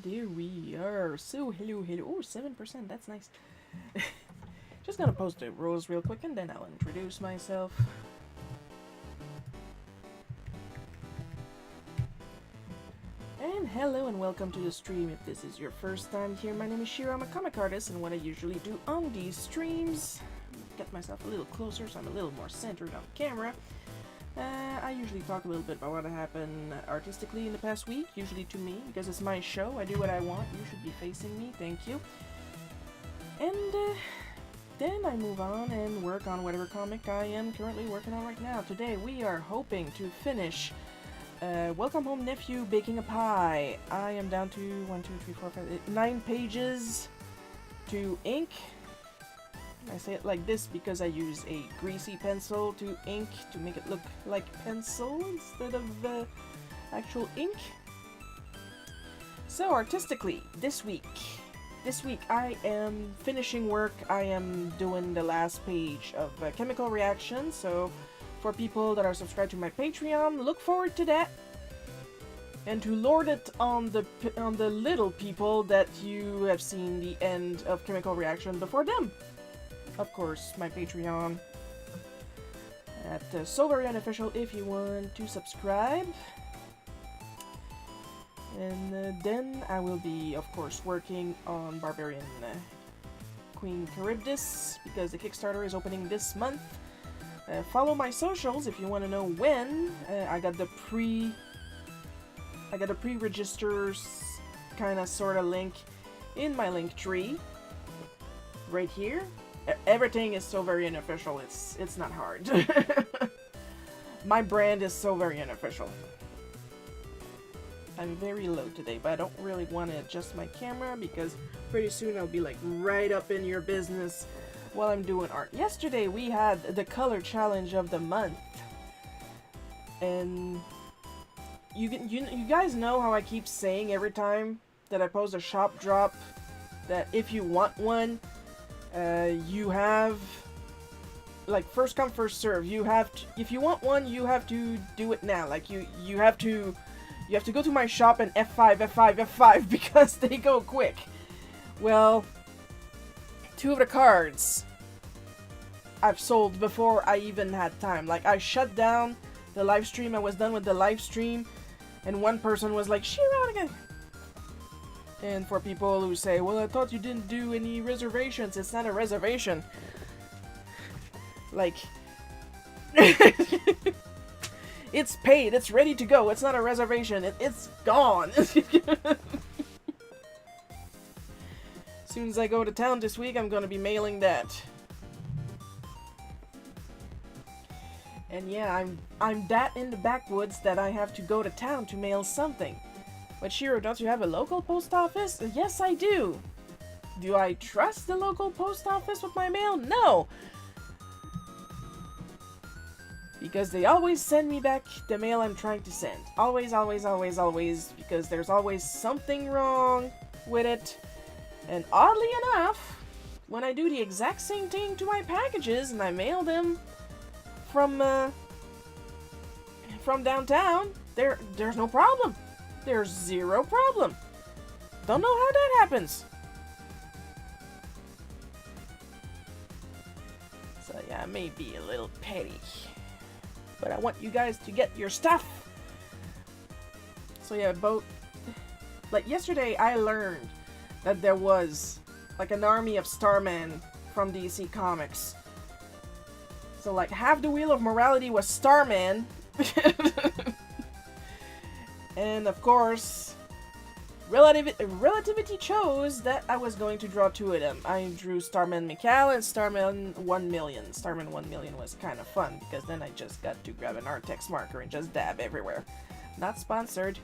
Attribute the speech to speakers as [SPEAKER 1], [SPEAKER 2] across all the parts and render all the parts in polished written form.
[SPEAKER 1] there we are. So, hello. Oh, 7%, that's nice. Just gonna post the rules real quick and then I'll introduce myself. And hello and welcome to the stream. If this is your first time here, my name is Shiro. I'm a comic artist, and what I usually do on these streams, get myself a little closer so I'm a little more centered on camera. I usually talk a little bit about what happened artistically in the past week, usually to me, because it's my show. I do what I want. You should be facing me. Thank you. And then I move on and work on whatever comic I am currently working on right now. Today we are hoping to finish Welcome Home Nephew Baking a Pie. I am down to 1, 2, 3, 4, 5, 9 pages to ink. I say it like this because I use a greasy pencil to ink to make it look like pencil instead of actual ink. So artistically, this week I am finishing work. I am doing the last page of Chemical Reaction, so for people that are subscribed to my Patreon, look forward to that. And to lord it on the little people that you have seen the end of Chemical Reaction before them. Of course, my Patreon at So Very Unofficial if you want to subscribe. And then I will be, of course, working on Barbarian Queen Charybdis because the Kickstarter is opening this month. Follow my socials if you want to know when. I got the pre-registers kind of sort of link in my link tree right here. Everything is So Very Unofficial. It's not hard. My brand is So Very Unofficial. I'm very low today, but I don't really want to adjust my camera because pretty soon I'll be like right up in your business while I'm doing art. Yesterday we had the color challenge of the month, and you guys know how I keep saying every time that I post a shop drop that if you want one, you have like first come first serve. You have to, if you want one, you have to do it now. Like you have to go to my shop and F5 because they go quick. Well, 2 of the cards I've sold before I even had time. Like I shut down the live stream. I was done with the live stream, and one person was like, "Shiro again." And for people who say, well, I thought you didn't do any reservations. It's not a reservation. Like, it's paid. It's ready to go. It's not a reservation. It's gone. As soon as I go to town this week, I'm going to be mailing that. And yeah, I'm that in the backwoods that I have to go to town to mail something. But Shiro, don't you have a local post office? Yes, I do. Do I trust the local post office with my mail? No. Because they always send me back the mail I'm trying to send. Always, because there's always something wrong with it. And oddly enough, when I do the exact same thing to my packages and I mail them from downtown, there's no problem. There's zero problem. Don't know how that happens. So yeah, I may be a little petty, but I want you guys to get your stuff. So yeah, like yesterday I learned that there was like an army of Starman from DC Comics. So like half the Wheel of Morality was Starman. And of course, Relativity chose that I was going to draw 2 of them. I drew Starman Mikal and Starman 1 million. Starman 1 million was kind of fun because then I just got to grab an Artex marker and just dab everywhere. Not sponsored.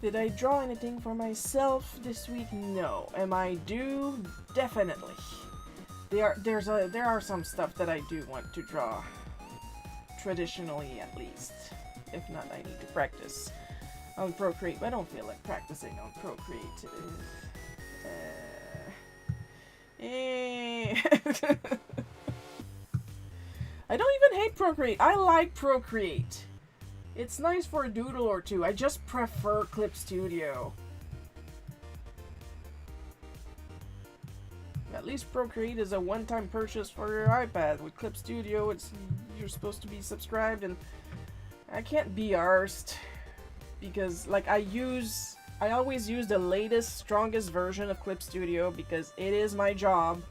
[SPEAKER 1] Did I draw anything for myself this week? No. Am I due? Definitely. There are some stuff that I do want to draw, traditionally at least. If not, I need to practice on Procreate, but I don't feel like practicing on Procreate. I don't even hate Procreate. I like Procreate. It's nice for a doodle or two. I just prefer Clip Studio. At least Procreate is a one-time purchase for your iPad. With Clip Studio, you're supposed to be subscribed, and I can't be arsed because like I always use the latest, strongest version of Clip Studio because it is my job.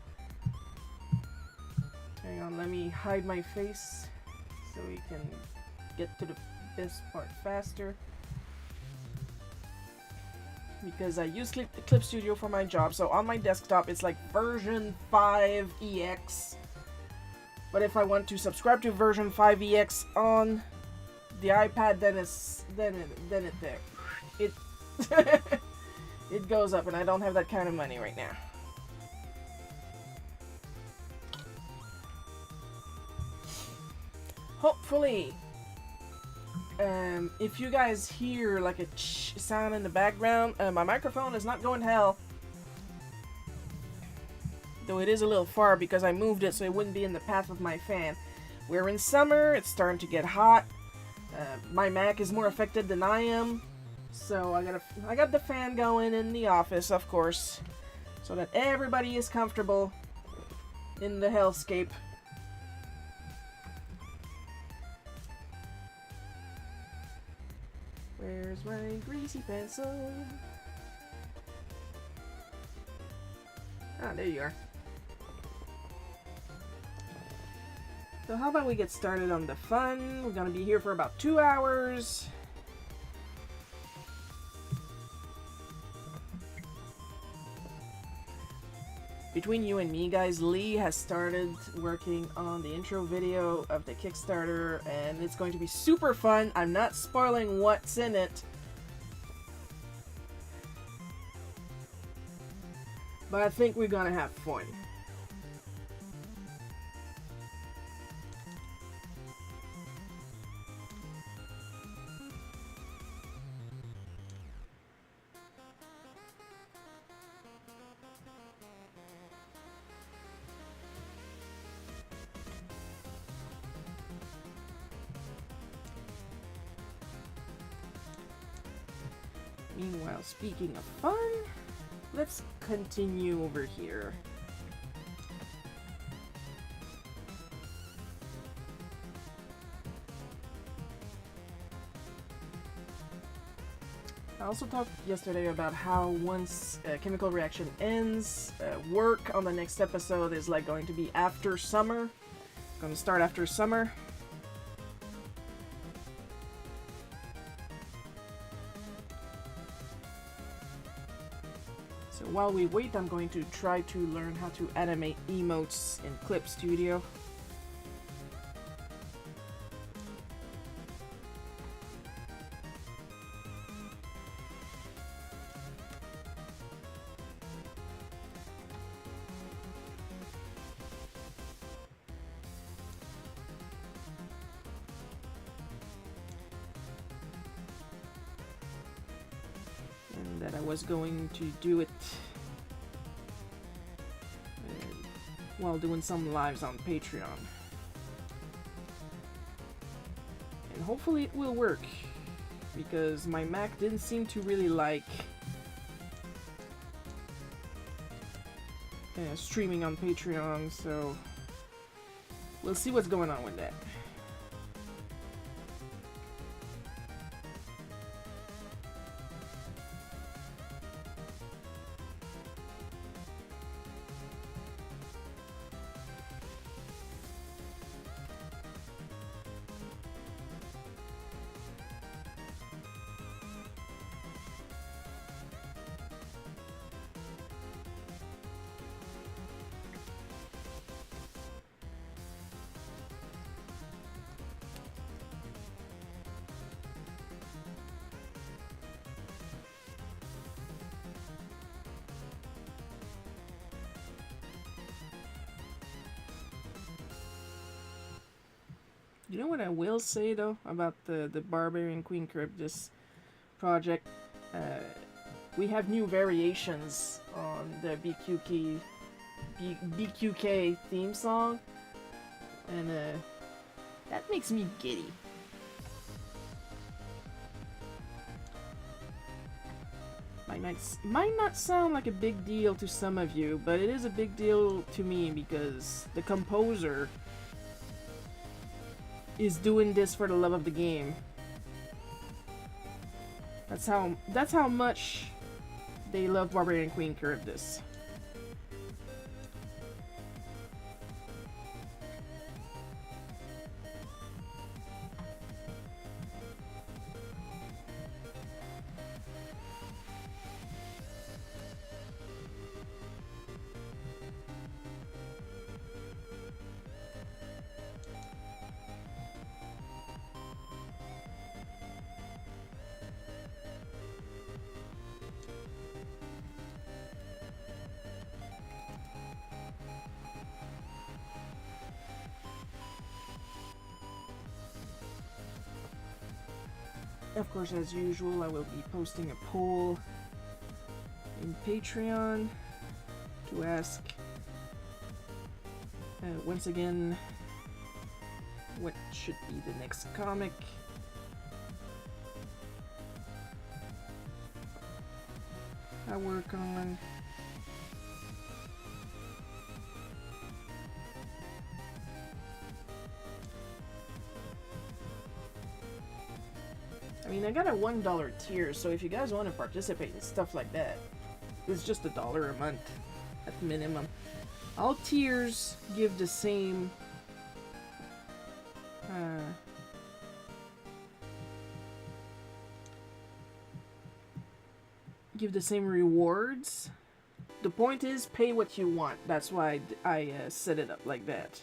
[SPEAKER 1] Hang on, let me hide my face so we can get to the best part faster. Because I use Clip Studio for my job, so on my desktop it's like version 5 EX. But if I want to subscribe to version 5 EX on the iPad, then it it goes up, and I don't have that kind of money right now. Hopefully, if you guys hear like a sound in the background, my microphone is not going to hell. Though it is a little far because I moved it so it wouldn't be in the path of my fan. We're in summer, it's starting to get hot. My Mac is more affected than I am. So I got the fan going in the office, of course, so that everybody is comfortable in the hellscape. Where's my greasy pencil? Ah, there you are. So how about we get started on the fun? We're gonna be here for about 2 hours. Between you and me, guys, Lee has started working on the intro video of the Kickstarter, and it's going to be super fun. I'm not spoiling what's in it, but I think we're gonna have fun. Meanwhile, speaking of fun, let's continue over here. I also talked yesterday about how once a chemical reaction ends, work on the next episode is like going to be after summer. Going to start after summer. So while we wait, I'm going to try to learn how to animate emotes in Clip Studio. That I was going to do it while doing some lives on Patreon. And hopefully it will work, because my Mac didn't seem to really like streaming on Patreon, so we'll see what's going on with that. You know what I will say though about the Barbarian Queen Crypt, this project? We have new variations on the BQK theme song, and That makes me giddy. Might not sound like a big deal to some of you, but it is a big deal to me because the composer is doing this for the love of the game. That's how much they love Barbarian Queen curved this. Of course, as usual, I will be posting a poll in Patreon to ask, once again, what should be the next comic. I work on. I mean, I got a $1 tier, so if you guys want to participate in stuff like that, it's just $1 a month at minimum. All tiers give the same rewards. The point is, pay what you want. That's why I set it up like that.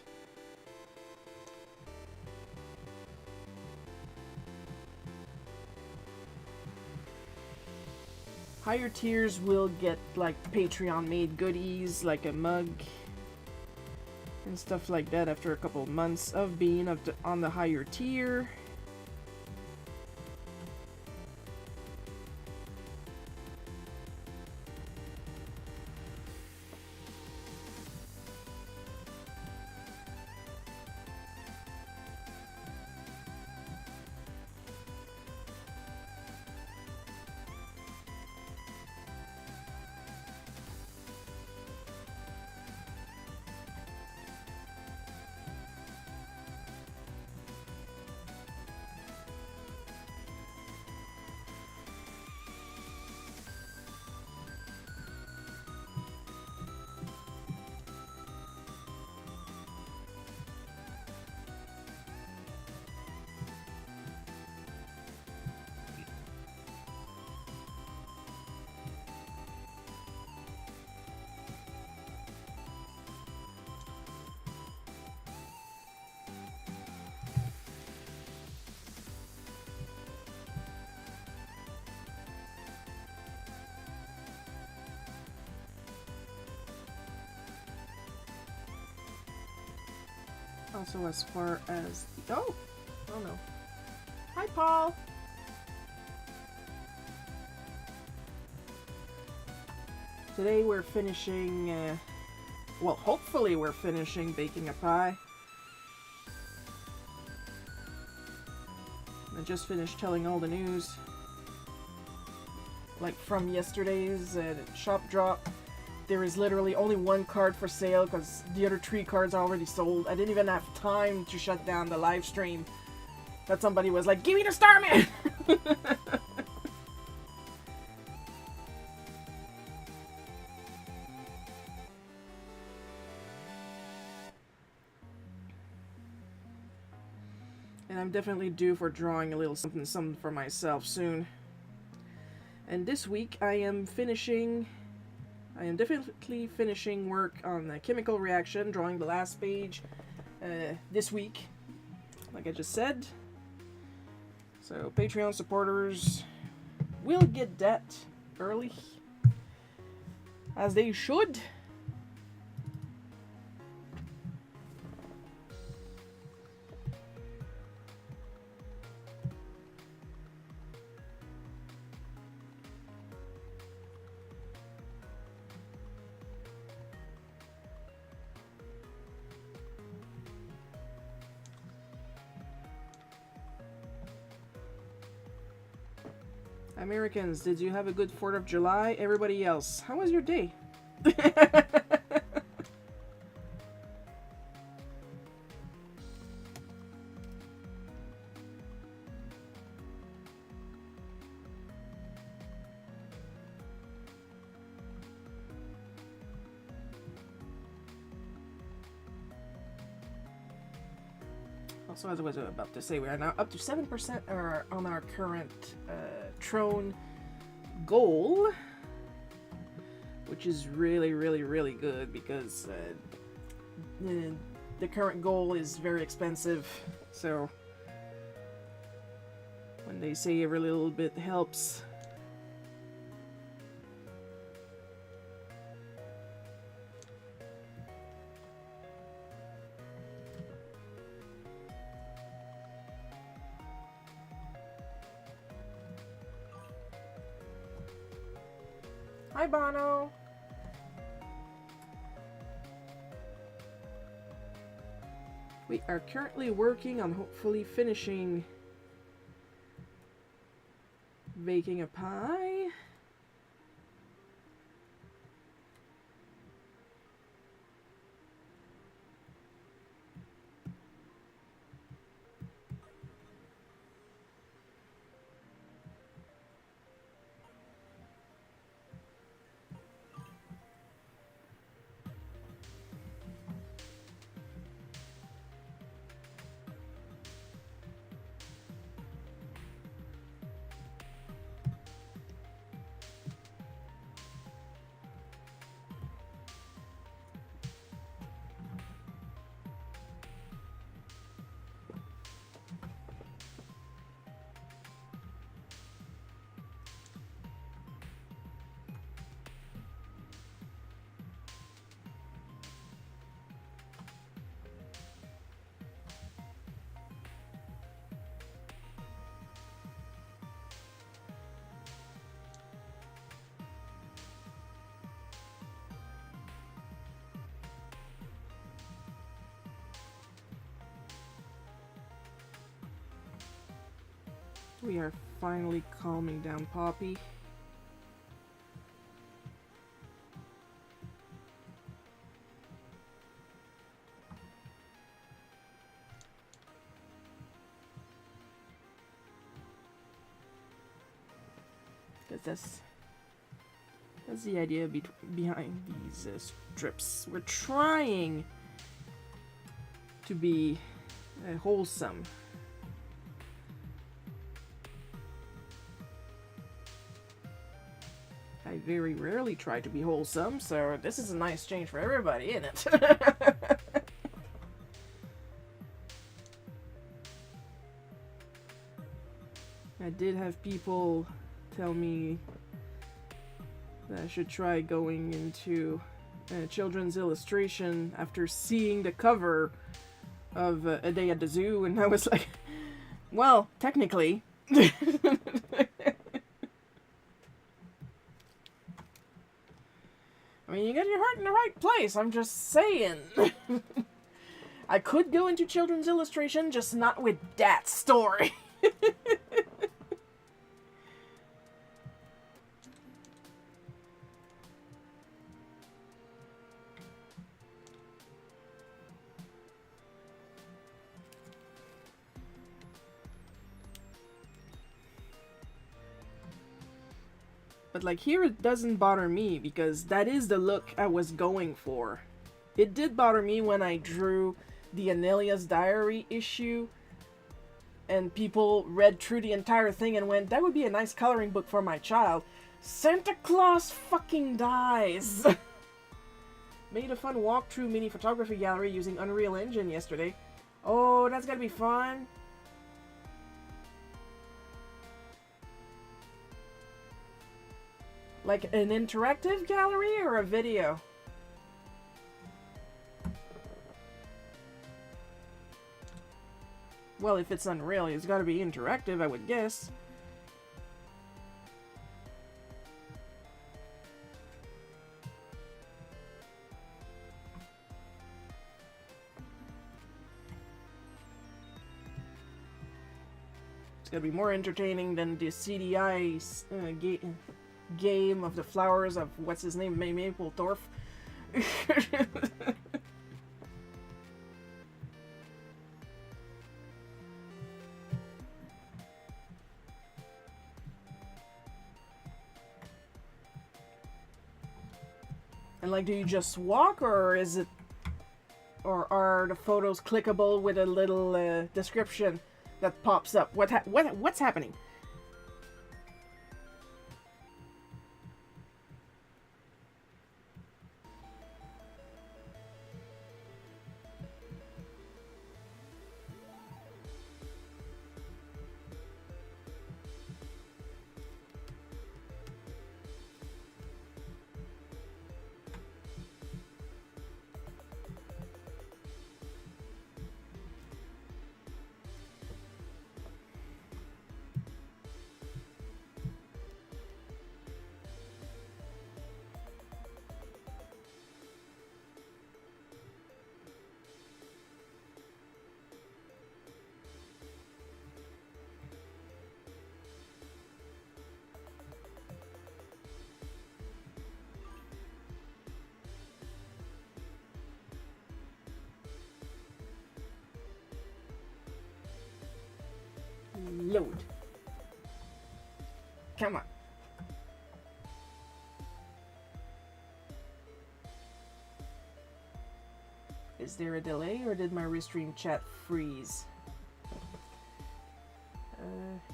[SPEAKER 1] Higher tiers will get like Patreon made goodies, like a mug and stuff like that after a couple of months of being on the higher tier. Also, as far as the, oh no. Hi, Paul. Today we're finishing, well, hopefully we're finishing baking a pie. I just finished telling all the news. Like from yesterday's shop drop. There is literally only one card for sale because the other 3 cards are already sold. I didn't even have time to shut down the live stream. That somebody was like, "Give me the Starman!" And I'm definitely due for drawing a little something for myself soon. And this week I am definitely finishing work on the chemical reaction, drawing the last page this week, like I just said. So Patreon supporters will get that early, as they should. Americans, did you have a good 4th of July? Everybody else, how was your day? Also, as I was about to say, we are now up to 7% on our current Throne goal, which is really, really, really good because the current goal is very expensive. So when they say every little bit helps. Hi, Bono. We are currently working on hopefully finishing baking a pie. We are finally calming down Poppy. Because that's the idea behind these strips. We're trying to be wholesome. I very rarely try to be wholesome, so this is a nice change for everybody, isn't it? I did have people tell me that I should try going into children's illustration after seeing the cover of A Day at the Zoo, and I was like, well, technically. I mean, you got your heart in the right place, I'm just saying. I could go into children's illustration, just not with that story. But like here it doesn't bother me because that is the look I was going for. It did bother me when I drew the Anelia's Diary issue and people read through the entire thing and went, that would be a nice coloring book for my child. Santa Claus fucking dies! Made a fun walkthrough mini photography gallery using Unreal Engine yesterday. Oh, that's gonna be fun. Like an interactive gallery or a video? Well, if it's Unreal, it's gotta be interactive, I would guess. gonna be more entertaining than the CDI game of the flowers of what's his name, Mapplethorpe. And like, do you just walk, or is it, or are the photos clickable with a little description that pops up? What's happening? Load. Come on. Is there a delay, or did my restream chat freeze?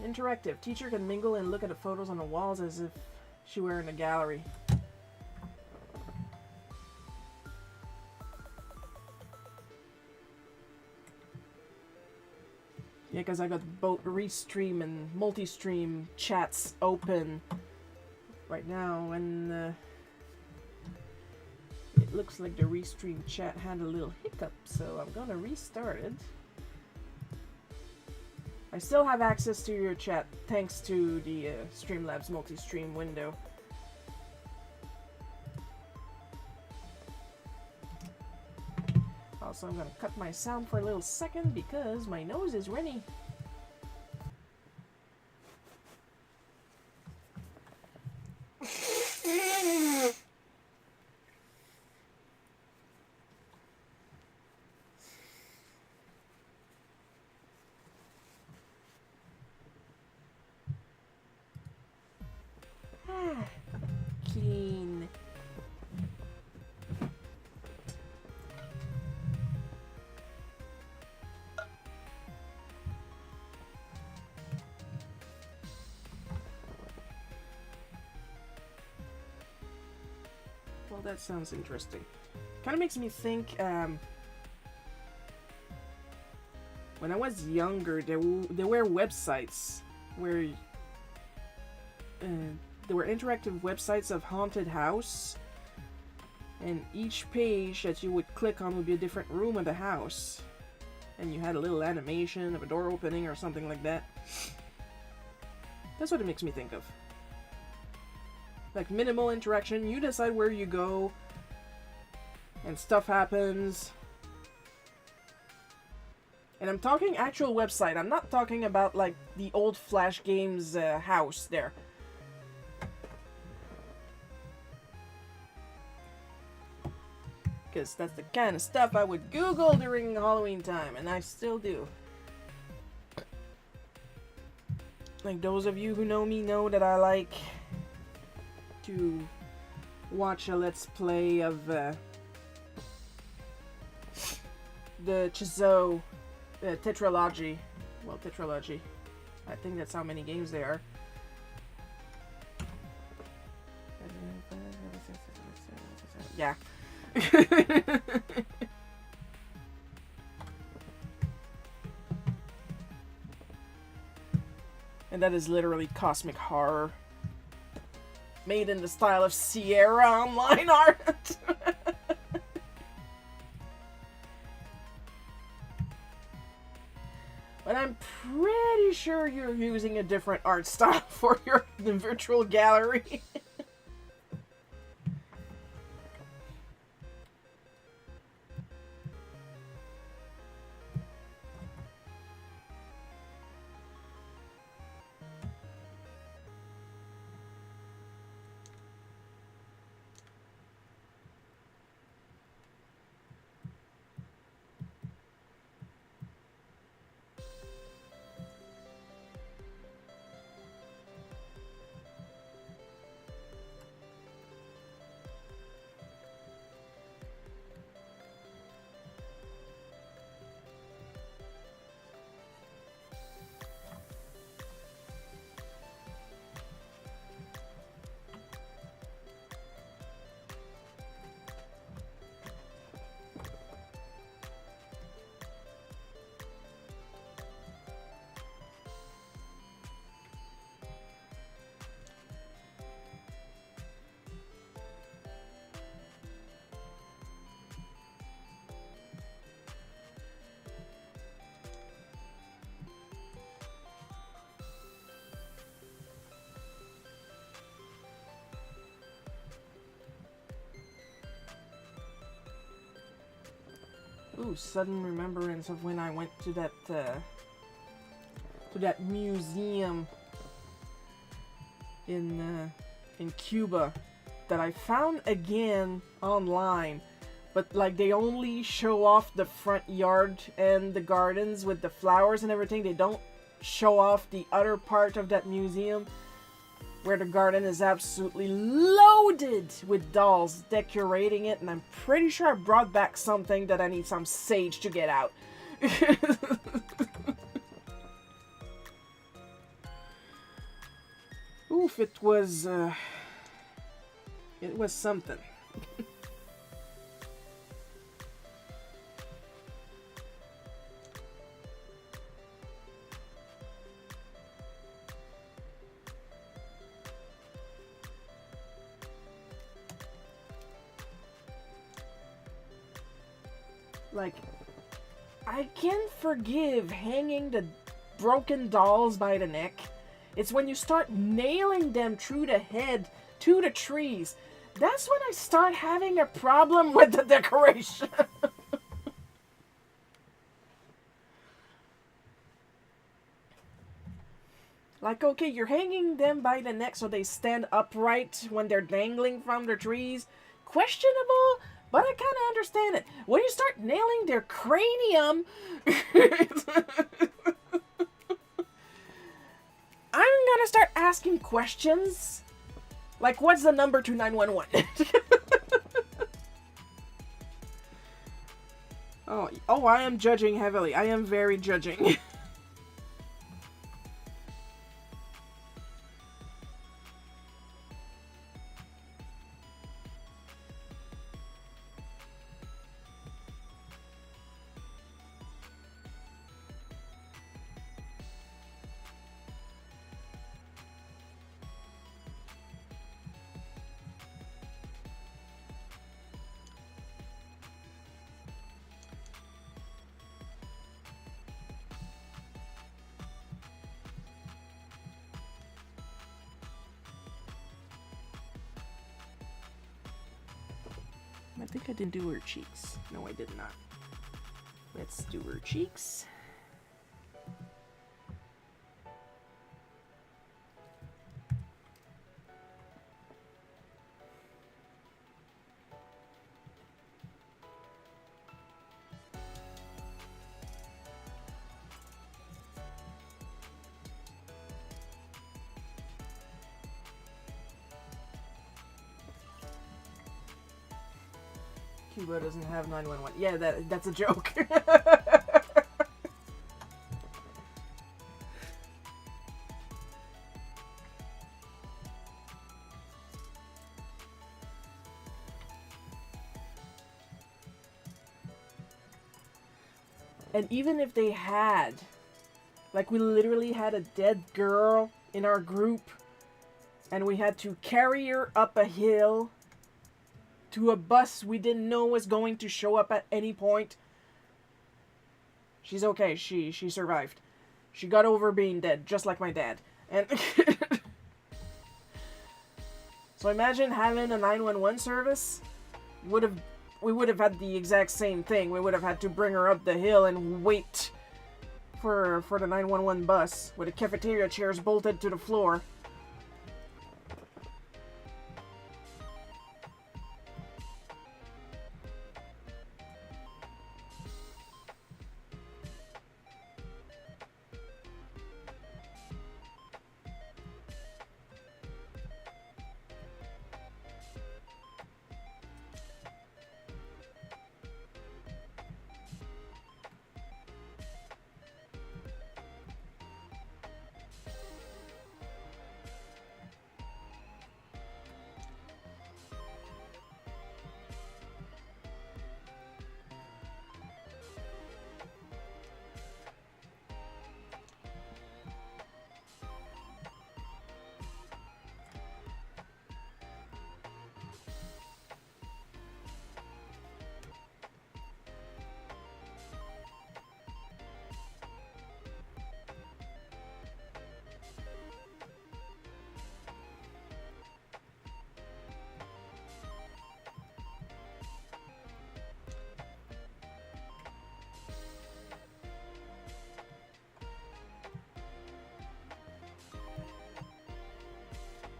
[SPEAKER 1] Interactive. Teacher can mingle and look at the photos on the walls as if she were in a gallery. Yeah, because I got both restream and multi-stream chats open right now, and it looks like the restream chat had a little hiccup, so I'm gonna restart it. I still have access to your chat thanks to the Streamlabs multi-stream window. Also, I'm gonna cut my sound for a little second because my nose is runny. Clean. Well, that sounds interesting. Kind of makes me think, when I was younger, there were websites where there were interactive websites of haunted house, and each page that you would click on would be a different room of the house, and you had a little animation of a door opening or something like that. That's what it makes me think of. Like minimal interaction, you decide where you go, and stuff happens. And I'm talking actual website, I'm not talking about like the old Flash Games house there. Because that's the kind of stuff I would Google during Halloween time, and I still do. Like, those of you who know me know that I like to watch a Let's Play of the Chizo Tetralogy. Well, Tetralogy. I think that's how many games there are. Yeah. And that is literally cosmic horror. Made in the style of Sierra Online art. But I'm pretty sure you're using a different art style for your virtual gallery. Ooh, sudden remembrance of when I went to that museum in Cuba that I found again online, but like they only show off the front yard and the gardens with the flowers and everything. They don't show off the other part of that museum where the garden is absolutely loaded with dolls decorating it, and I'm pretty sure I brought back something that I need some sage to get out. Oof, it was something. Like, I can forgive hanging the broken dolls by the neck. It's when you start nailing them through the head to the trees. That's when I start having a problem with the decoration. Like, okay, you're hanging them by the neck so they stand upright when they're dangling from the trees. Questionable, but I kind of understand it. When you start nailing their cranium, I'm gonna start asking questions. Like, what's the number to 911? Oh, I am judging heavily. I am very judging. I think I didn't do her cheeks. No, I did not. Let's do her cheeks. Cuba doesn't have 911. Yeah, that's a joke. And even if they had, like, we literally had a dead girl in our group, and we had to carry her up a hill to a bus we didn't know was going to show up at any point. She's okay. She survived. She got over being dead, just like my dad. And so imagine having a 911 service. We would have had the exact same thing. We would have had to bring her up the hill and wait for the 911 bus with the cafeteria chairs bolted to the floor.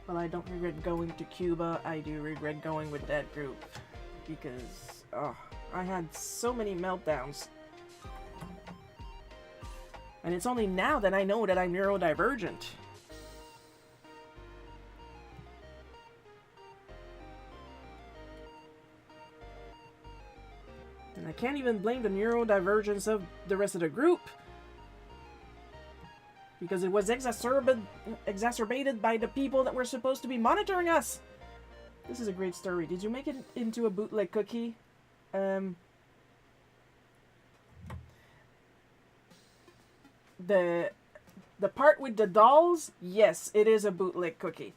[SPEAKER 1] Well, I don't regret going to Cuba. I do regret going with that group. Because, oh, I had so many meltdowns. And it's only now that I know that I'm neurodivergent. And I can't even blame the neurodivergence of the rest of the group. Because it was exacerbated by the people that were supposed to be monitoring us. This is a great story. Did you make it into a bootleg cookie? The part with the dolls, yes, it is a bootleg cookie.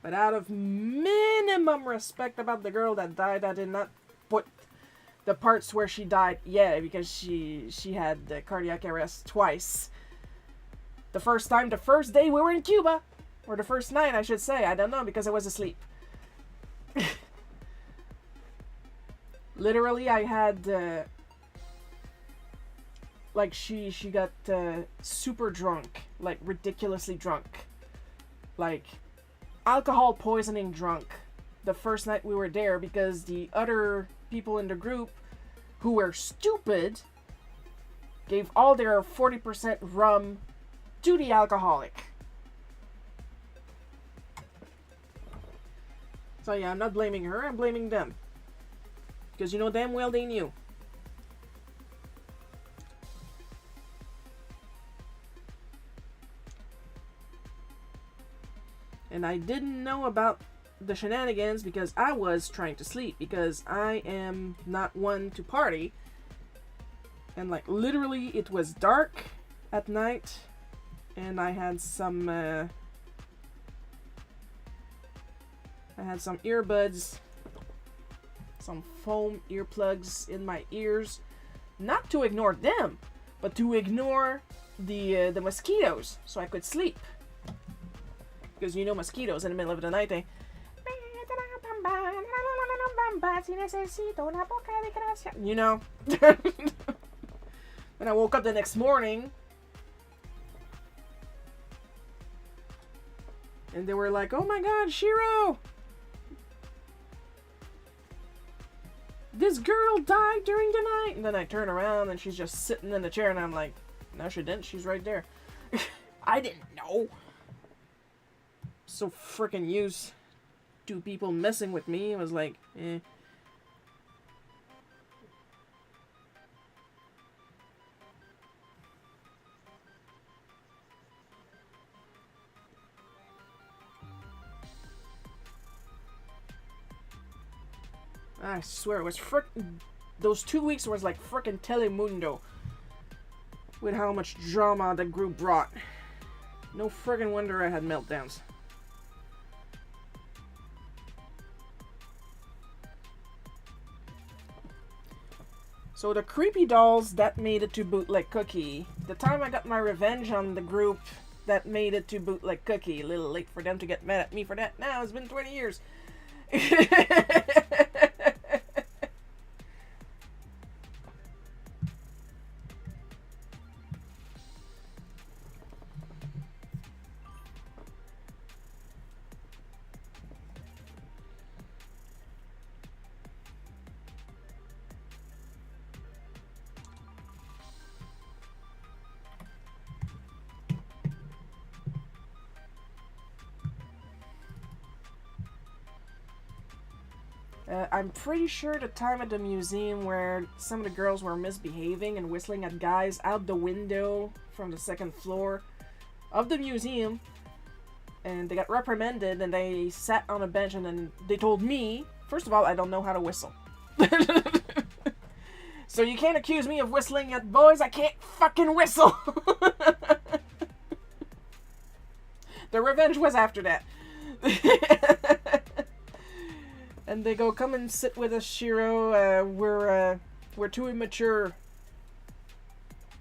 [SPEAKER 1] But out of minimum respect about the girl that died, I did not put the parts where she died. Yeah, because she had the cardiac arrest twice. The first time, the first day we were in Cuba. Or the first night, I should say. I don't know, because I was asleep. Literally, I had... like, she got super drunk. Like, ridiculously drunk. Like, alcohol poisoning drunk. The first night we were there, because the other people in the group who were stupid gave all their 40% rum to the alcoholic. So yeah, I'm not blaming her, I'm blaming them. Because you know damn well they knew. And I didn't know about the shenanigans because I was trying to sleep, because I am not one to party. And like literally it was dark at night and I had some earbuds, some foam earplugs in my ears, not to ignore them, but to ignore the mosquitoes so I could sleep. Because you know mosquitoes in the middle of the night, they... You know? When I woke up the next morning, and they were like, oh my god, Shiro! This girl died during the night! And then I turn around and she's just sitting in the chair and I'm like, no she didn't, she's right there. I didn't know! So freaking used to people messing with me. It was like, eh. I swear, it was those 2 weeks was like frickin' Telemundo. With how much drama the group brought. No friggin' wonder I had meltdowns. So the creepy dolls, that made it to Bootleg Cookie. The time I got my revenge on the group, that made it to Bootleg Cookie. A little late for them to get mad at me for that now. It's been 20 years. I'm pretty sure the time at the museum where some of the girls were misbehaving and whistling at guys out the window from the second floor of the museum, and they got reprimanded and they sat on a bench and then they told me, first of all, I don't know how to whistle. So you can't accuse me of whistling at boys, I can't fucking whistle! The revenge was after that. And they go, come and sit with us, Shiro. We're too immature.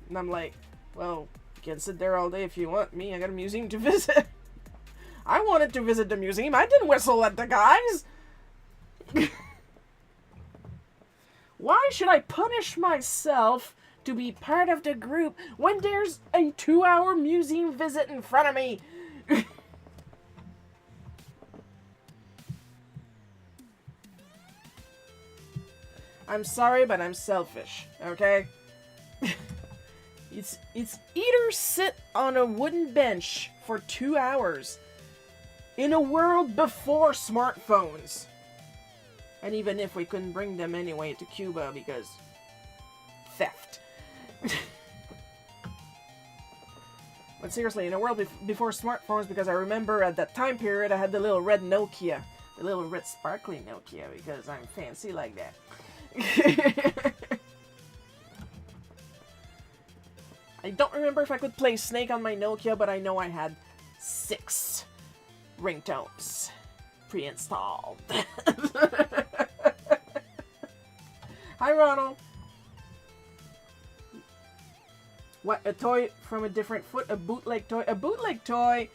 [SPEAKER 1] And I'm like, well, you can sit there all day if you want me. I got a museum to visit. I wanted to visit the museum. I didn't whistle at the guys. Why should I punish myself to be part of the group when there's a 2-hour museum visit in front of me? I'm sorry, but I'm selfish, okay? It's either sit on a wooden bench for 2 hours in a world before smartphones. And even if we couldn't bring them anyway to Cuba because theft. But seriously, in a world before smartphones, because I remember at that time period I had the little red Nokia. The little red sparkly Nokia, because I'm fancy like that. I don't remember if I could play Snake on my Nokia, but I know I had 6 ringtones pre-installed. Hi, Ronald. What, a toy from a different foot? A bootleg toy? A bootleg toy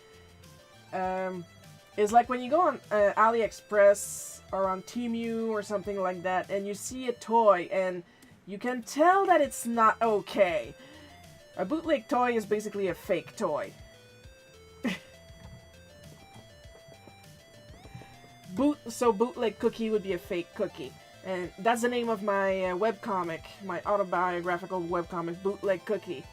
[SPEAKER 1] is like when you go on AliExpress or on Temu or something like that, and you see a toy and you can tell that it's not okay. A bootleg toy is basically a fake toy. So bootleg cookie would be a fake cookie. And that's the name of my webcomic, my autobiographical webcomic, Bootleg Cookie.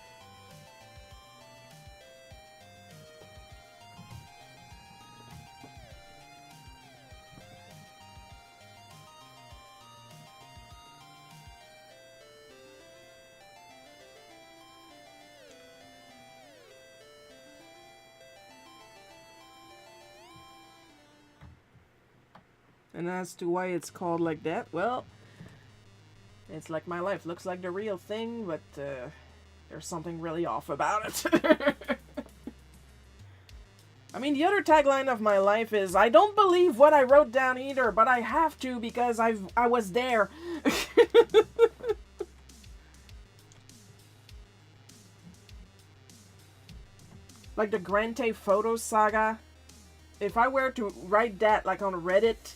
[SPEAKER 1] And as to why it's called like that, well, it's like my life. Looks like the real thing, but there's something really off about it. I mean, the other tagline of my life is, I don't believe what I wrote down either, but I have to because I was there. Like the Grand Theft Auto saga. If I were to write that like on Reddit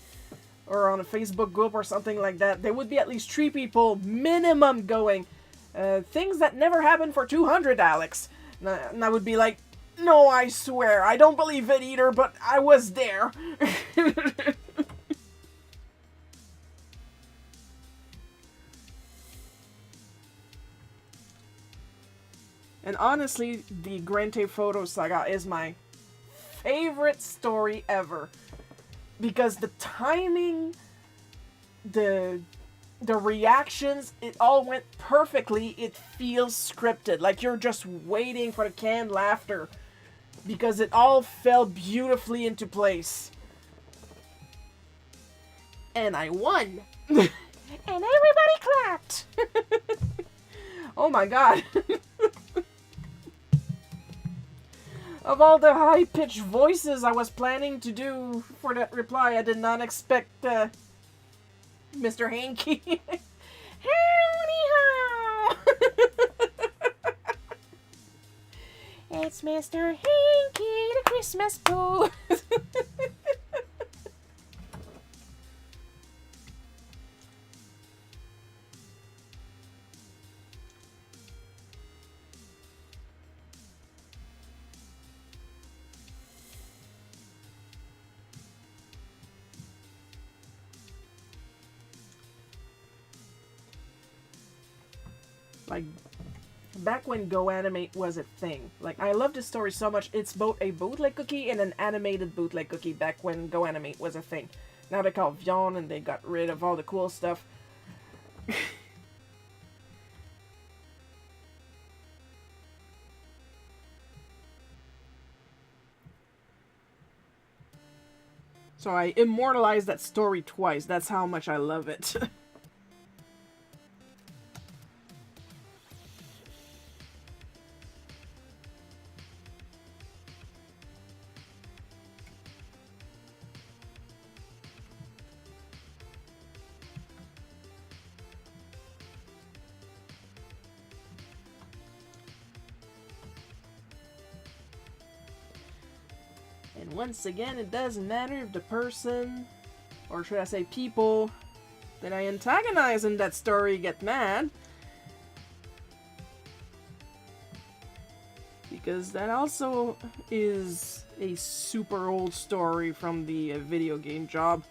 [SPEAKER 1] or on a Facebook group or something like that, there would be at least 3 people minimum going, things that never happened for 200, Alex. And I would be like, no, I swear, I don't believe it either, but I was there. And honestly, the Grand Theft Auto saga is my favorite story ever. Because the timing, the reactions, it all went perfectly. It feels scripted, like you're just waiting for the canned laughter, because it all fell beautifully into place. And I won. And everybody clapped. Oh my god. Of all the high-pitched voices I was planning to do for that reply, I did not expect Mr. Hanky. Howdy how! It's Mr. Hanky, the Christmas Pooh. Like, back when Go Animate was a thing. Like, I love this story so much. It's both a bootleg cookie and an animated bootleg cookie back when Go Animate was a thing. Now they call it Vyon and they got rid of all the cool stuff. So I immortalized that story twice. That's how much I love it. And once again, it doesn't matter if the person, or should I say people, that I antagonize in that story get mad. because that also is a super old story from the video game job.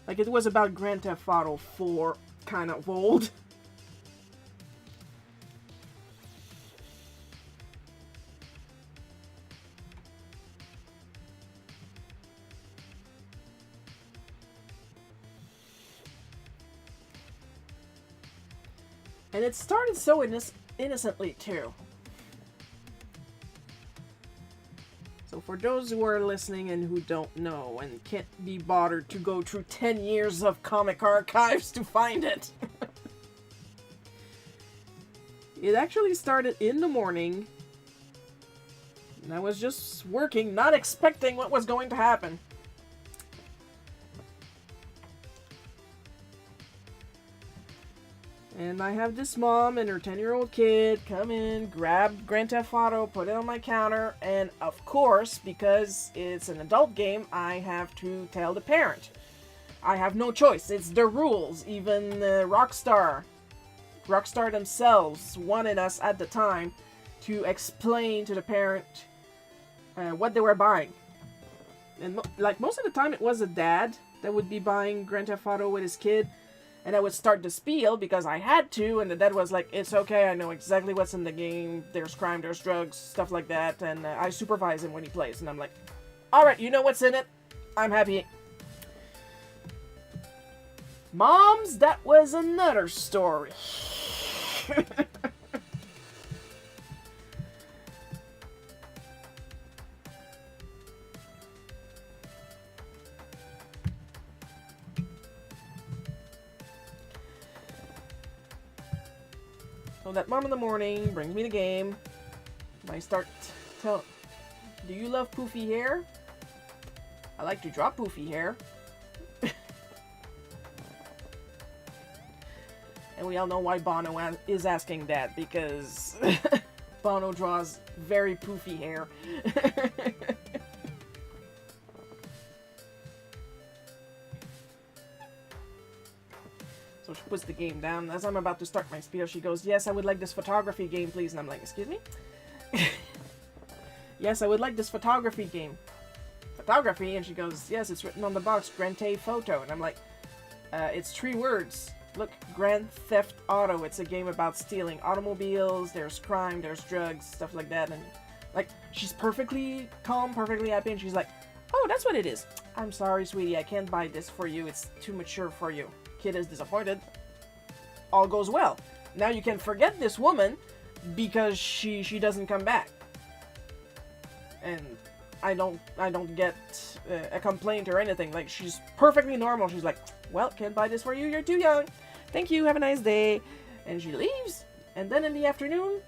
[SPEAKER 1] Like, it was about Grand Theft Auto 4, kind of old. And it started so innocently, too. So for those who are listening and who don't know and can't be bothered to go through 10 years of comic archives to find it. It actually started in the morning. And I was just working, not expecting what was going to happen. And I have this mom and her 10-year-old kid come in, grab Grand Theft Auto, put it on my counter, and of course, because it's an adult game, I have to tell the parent. I have no choice. It's the rules. Even Rockstar themselves wanted us at the time to explain to the parent what they were buying. And like most of the time, it was a dad that would be buying Grand Theft Auto with his kid. And I would start the spiel because I had to, and the dad was like, it's okay, I know exactly what's in the game, there's crime, there's drugs, stuff like that, and I supervise him when he plays. And I'm like, alright, you know what's in it, I'm happy. Moms, that was another story. So that mom in the morning brings me the game. I start tell, do you love poofy hair? I like to draw poofy hair. And we all know why Bono is asking that, because Bono draws very poofy hair. So she puts the game down. As I'm about to start my spiel, she goes, yes, I would like this photography game, please. And I'm like, excuse me? Yes, I would like this photography game. Photography? And she goes, yes, it's written on the box, Grand Theft Photo. And I'm like, it's 3 words. Look, Grand Theft Auto. It's a game about stealing automobiles. There's crime, there's drugs, stuff like that. And like, she's perfectly calm, perfectly happy. And she's like, oh, that's what it is. I'm sorry, sweetie. I can't buy this for you. It's too mature for you. Kid is disappointed. All goes well. Now you can forget this woman because she doesn't come back. And I don't get a complaint or anything. Like, she's perfectly normal. She's like, well, can't buy this for you. You're too young. Thank you. Have a nice day. And she leaves. And then in the afternoon,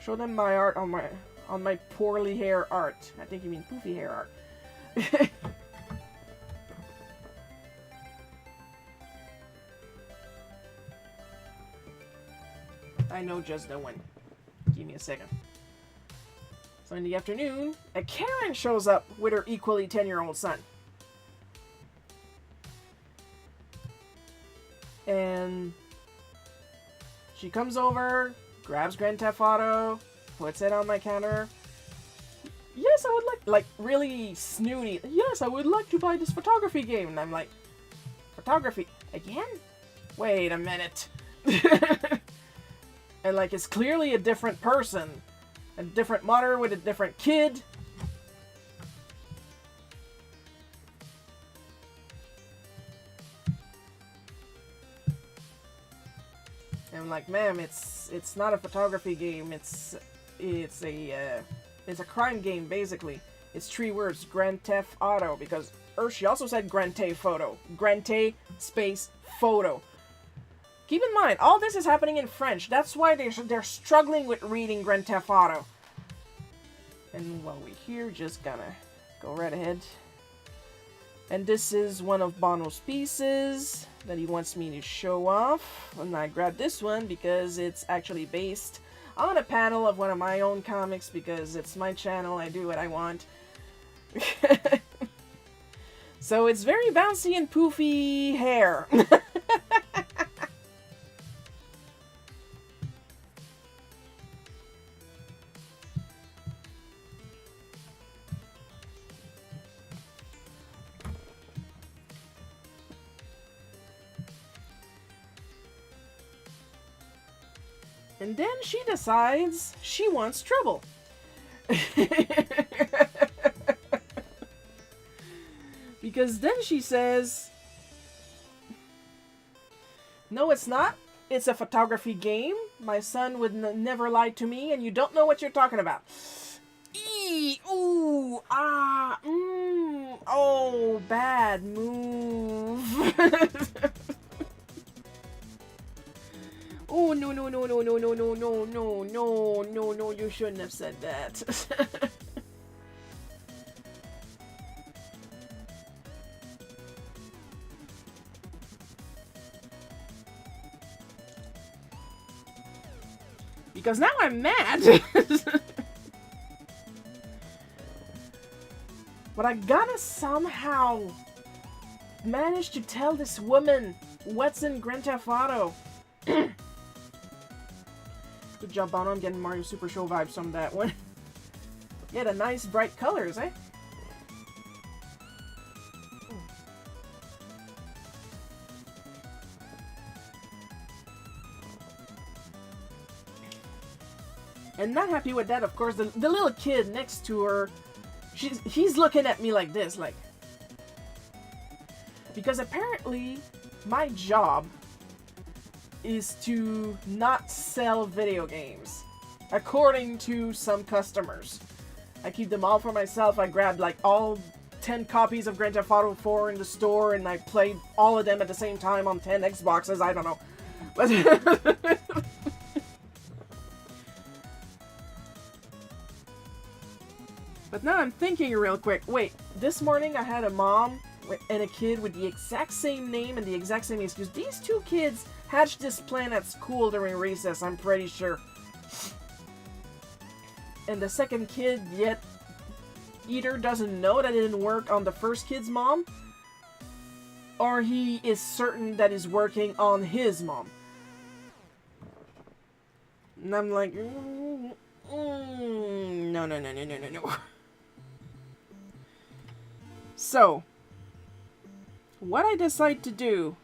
[SPEAKER 1] show them my art on my poorly hair art. I think you mean poofy hair art. I know just the one. Give me a second. So in the afternoon, a Karen shows up with her equally 10-year-old son. And she comes over, grabs Grand Theft Auto, puts it on my counter. Yes, I would like really snooty. Yes, I would like to buy this photography game. And I'm like, photography? Again? Wait a minute. And like, it's clearly a different person. A different mother with a different kid. And I'm like, ma'am, it's not a photography game. It's a crime game, basically. It's 3 words, Grand Theft Auto, because she also said Grand Theft Photo. Grand Theft space photo. Keep in mind, all this is happening in French. That's why they're struggling with reading Grand Theft Auto. And while we're here, just gonna go right ahead. And this is one of Bono's pieces that he wants me to show off. And I grabbed this one because it's actually based on a panel of one of my own comics, because it's my channel, I do what I want. So it's very bouncy and poofy hair. And then she decides she wants trouble. Because then she says, no, it's not. It's a photography game. My son would never lie to me, and you don't know what you're talking about. Ooh, ah, oh, bad move. Oh, no, no, no, no, no, no, no, no, no, no, no, no, you shouldn't have said that. Because now I'm mad. But I gotta somehow manage to tell this woman what's in Grand Theft Auto. Good job, Bono. I'm getting Mario Super Show vibes from that one. Yeah, the nice bright colors, eh? And not happy with that, of course, the little kid next to her, he's looking at me like this, like... Because apparently, my job is to not sell video games, according to some customers. I keep them all for myself. I grabbed like all 10 copies of Grand Theft Auto 4 in the store, and I played all of them at the same time on 10 Xboxes, I don't know. But... But now I'm thinking real quick. Wait, this morning I had a mom and a kid with the exact same name and the exact same excuse. These two kids hatched this plan at school during recess, I'm pretty sure. And the second kid yet either doesn't know that it didn't work on the first kid's mom, or he is certain that it's working on his mom. And I'm like, no, no, no, no, no, no, no. So, what I decide to do,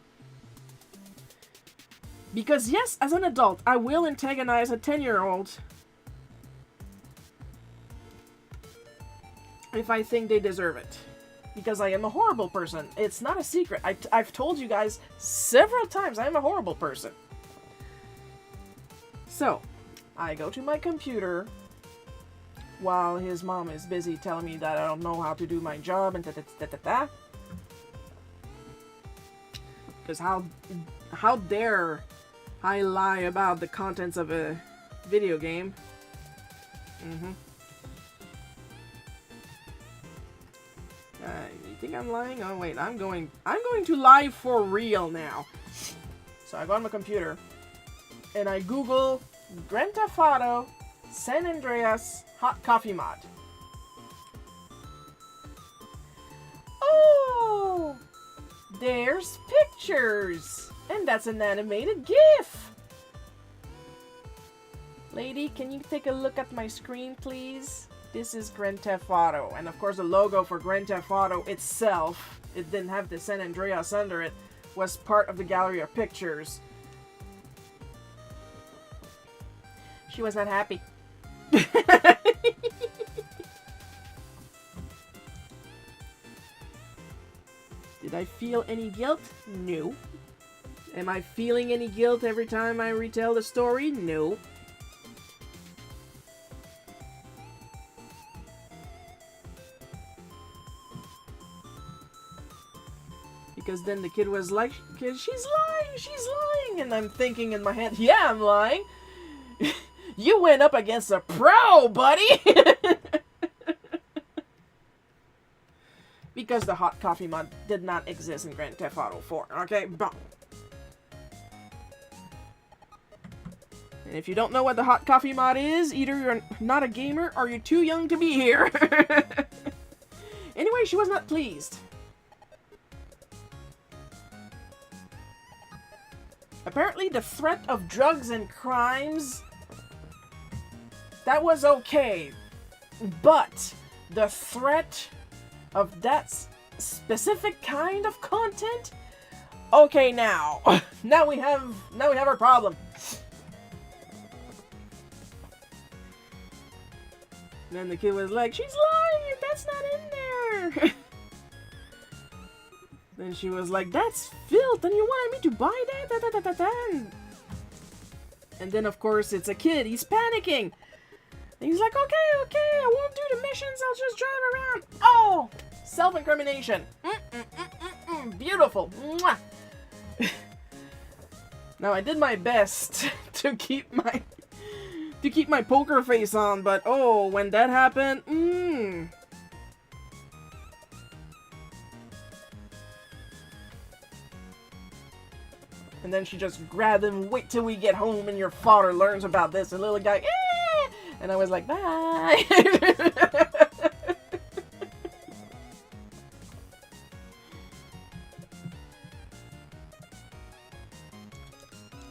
[SPEAKER 1] because yes, as an adult, I will antagonize a 10-year-old if I think they deserve it. Because I am a horrible person. It's not a secret. I've told you guys several times I am a horrible person. So, I go to my computer while his mom is busy telling me that I don't know how to do my job and da-da-da-da-da. Because how dare I lie about the contents of a video game? You think I'm lying? Oh wait, I'm going to lie for real now. So I go on my computer and I Google Grand Theft Auto San Andreas Hot Coffee Mod. Oh, there's pictures, and that's an animated GIF. Lady, can you take a look at my screen, please? This is Grand Theft Auto, and of course the logo for Grand Theft Auto itself, it didn't have the San Andreas under it, was part of the gallery of pictures. She was not happy. Did I feel any guilt? No. Am I feeling any guilt every time I retell the story? No. Because then the kid was like, she's lying, and I'm thinking in my head, yeah, I'm lying. You went up against a pro, buddy! Because the hot coffee mod did not exist in Grand Theft Auto 4, okay? Boom. And if you don't know what the hot coffee mod is, either you're not a gamer or you're too young to be here. Anyway, she was not pleased. Apparently the threat of drugs and crimes, that was okay. But the threat of that specific kind of content? Okay, now. Now we have our problem. And then the kid was like, she's lying, that's not in there. Then she was like, that's filth, and you wanted me to buy that? Da, da, da, da, da. And then, of course, it's a kid. He's panicking. And he's like, okay, I won't do the missions. I'll just drive around. Oh, self-incrimination. Beautiful. Mwah. Now, I did my best to keep my poker face on, but oh, when that happened, And then she just grabbed him, wait till we get home and your father learns about this. And the little guy, eh! And I was like, bye.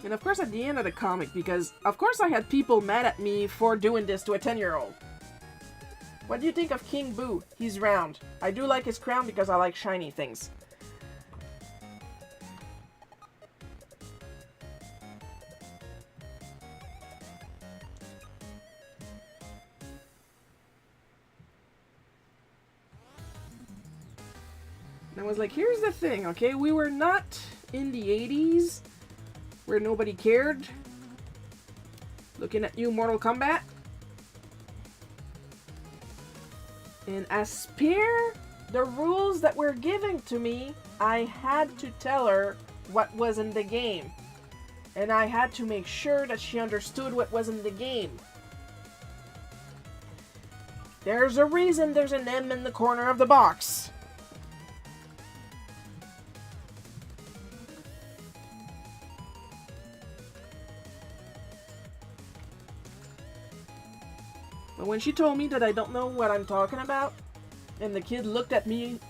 [SPEAKER 1] And of course at the end of the comic, because of course I had people mad at me for doing this to a 10-year-old. What do you think of King Boo? He's round. I do like his crown because I like shiny things. And I was like, here's the thing, okay? We were not in the 80s, where nobody cared. Looking at you, Mortal Kombat. And as per the rules that were given to me, I had to tell her what was in the game. And I had to make sure that she understood what was in the game. There's a reason there's an M in the corner of the box. But when she told me that I don't know what I'm talking about, and the kid looked at me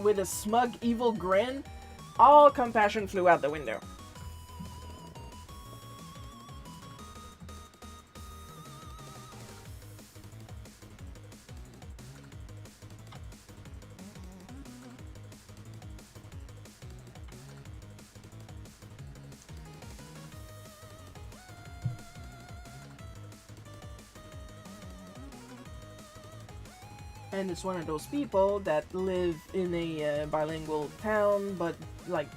[SPEAKER 1] with a smug, evil grin, all compassion flew out the window. And it's one of those people that live in a bilingual town, but, like,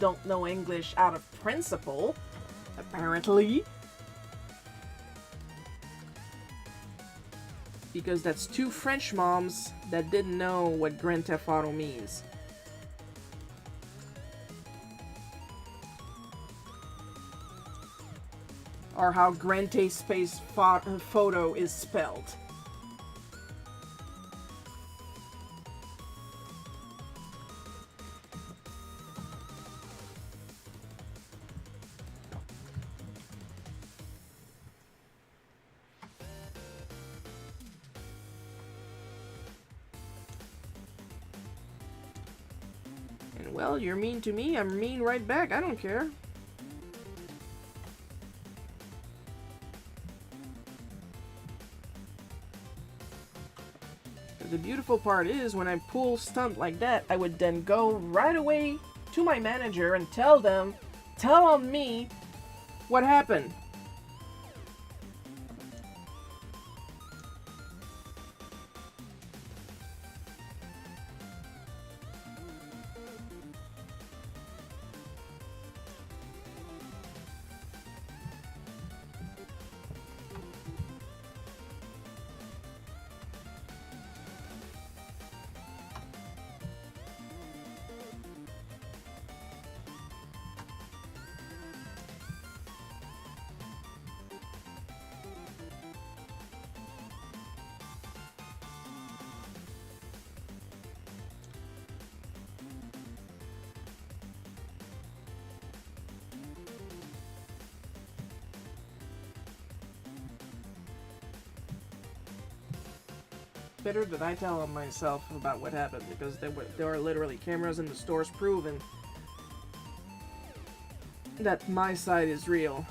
[SPEAKER 1] don't know English out of principle, apparently. Because that's two French moms that didn't know what Grand Theft Auto means. Or how Grand Theft Space Photo is spelled. Well, you're mean to me, I'm mean right back, I don't care. The beautiful part is, when I pull stunt like that, I would then go right away to my manager and tell on me what happened. Better that I tell them myself about what happened, because there are literally cameras in the stores proving that my side is real.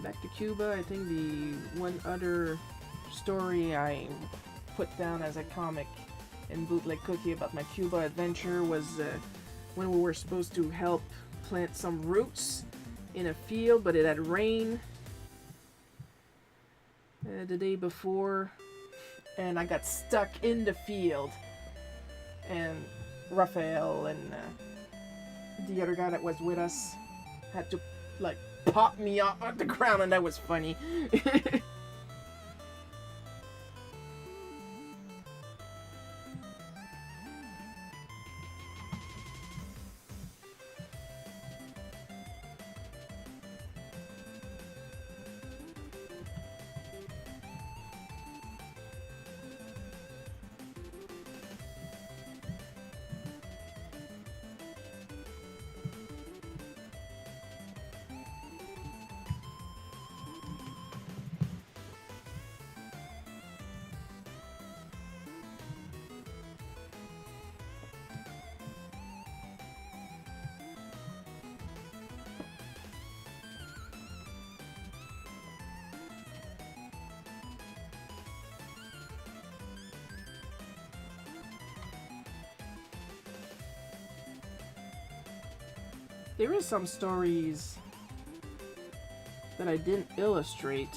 [SPEAKER 1] back to Cuba. I think the one other story I put down as a comic in Bootleg Cookie about my Cuba adventure was when we were supposed to help plant some roots in a field, but it had rained the day before, and I got stuck in the field, and Raphael and the other guy that was with us had to like pop me off the ground, and that was funny. There is some stories that I didn't illustrate.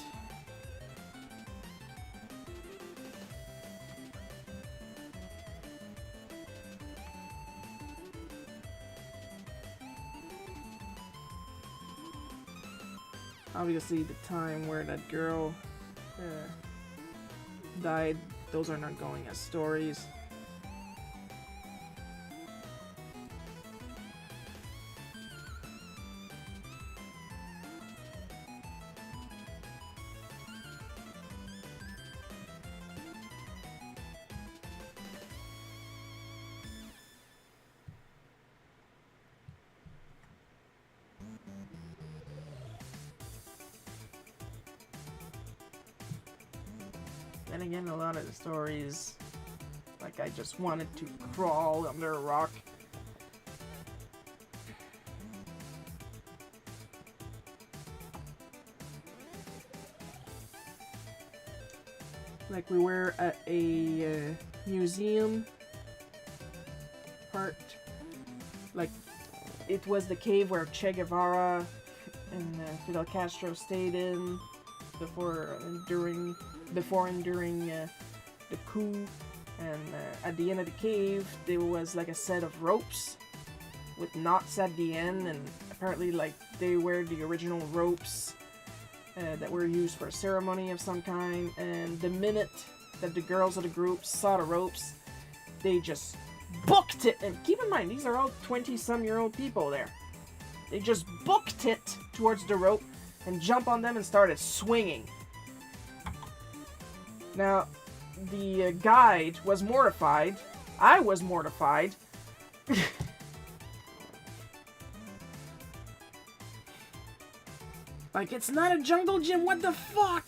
[SPEAKER 1] Obviously, the time where that girl died, those are not going as stories. And again, a lot of the stories, like I just wanted to crawl under a rock. Like we were at a museum part, like it was the cave where Che Guevara and Fidel Castro stayed in before and during the coup, and at the end of the cave there was like a set of ropes with knots at the end, and apparently like they were the original ropes that were used for a ceremony of some kind. And the minute that the girls of the group saw the ropes, they just booked it. And keep in mind, these are all 20-some-year-old people there. They just booked it towards the rope and jumped on them and started swinging. Now, the guide was mortified. I was mortified. Like, it's not a jungle gym, what the fuck?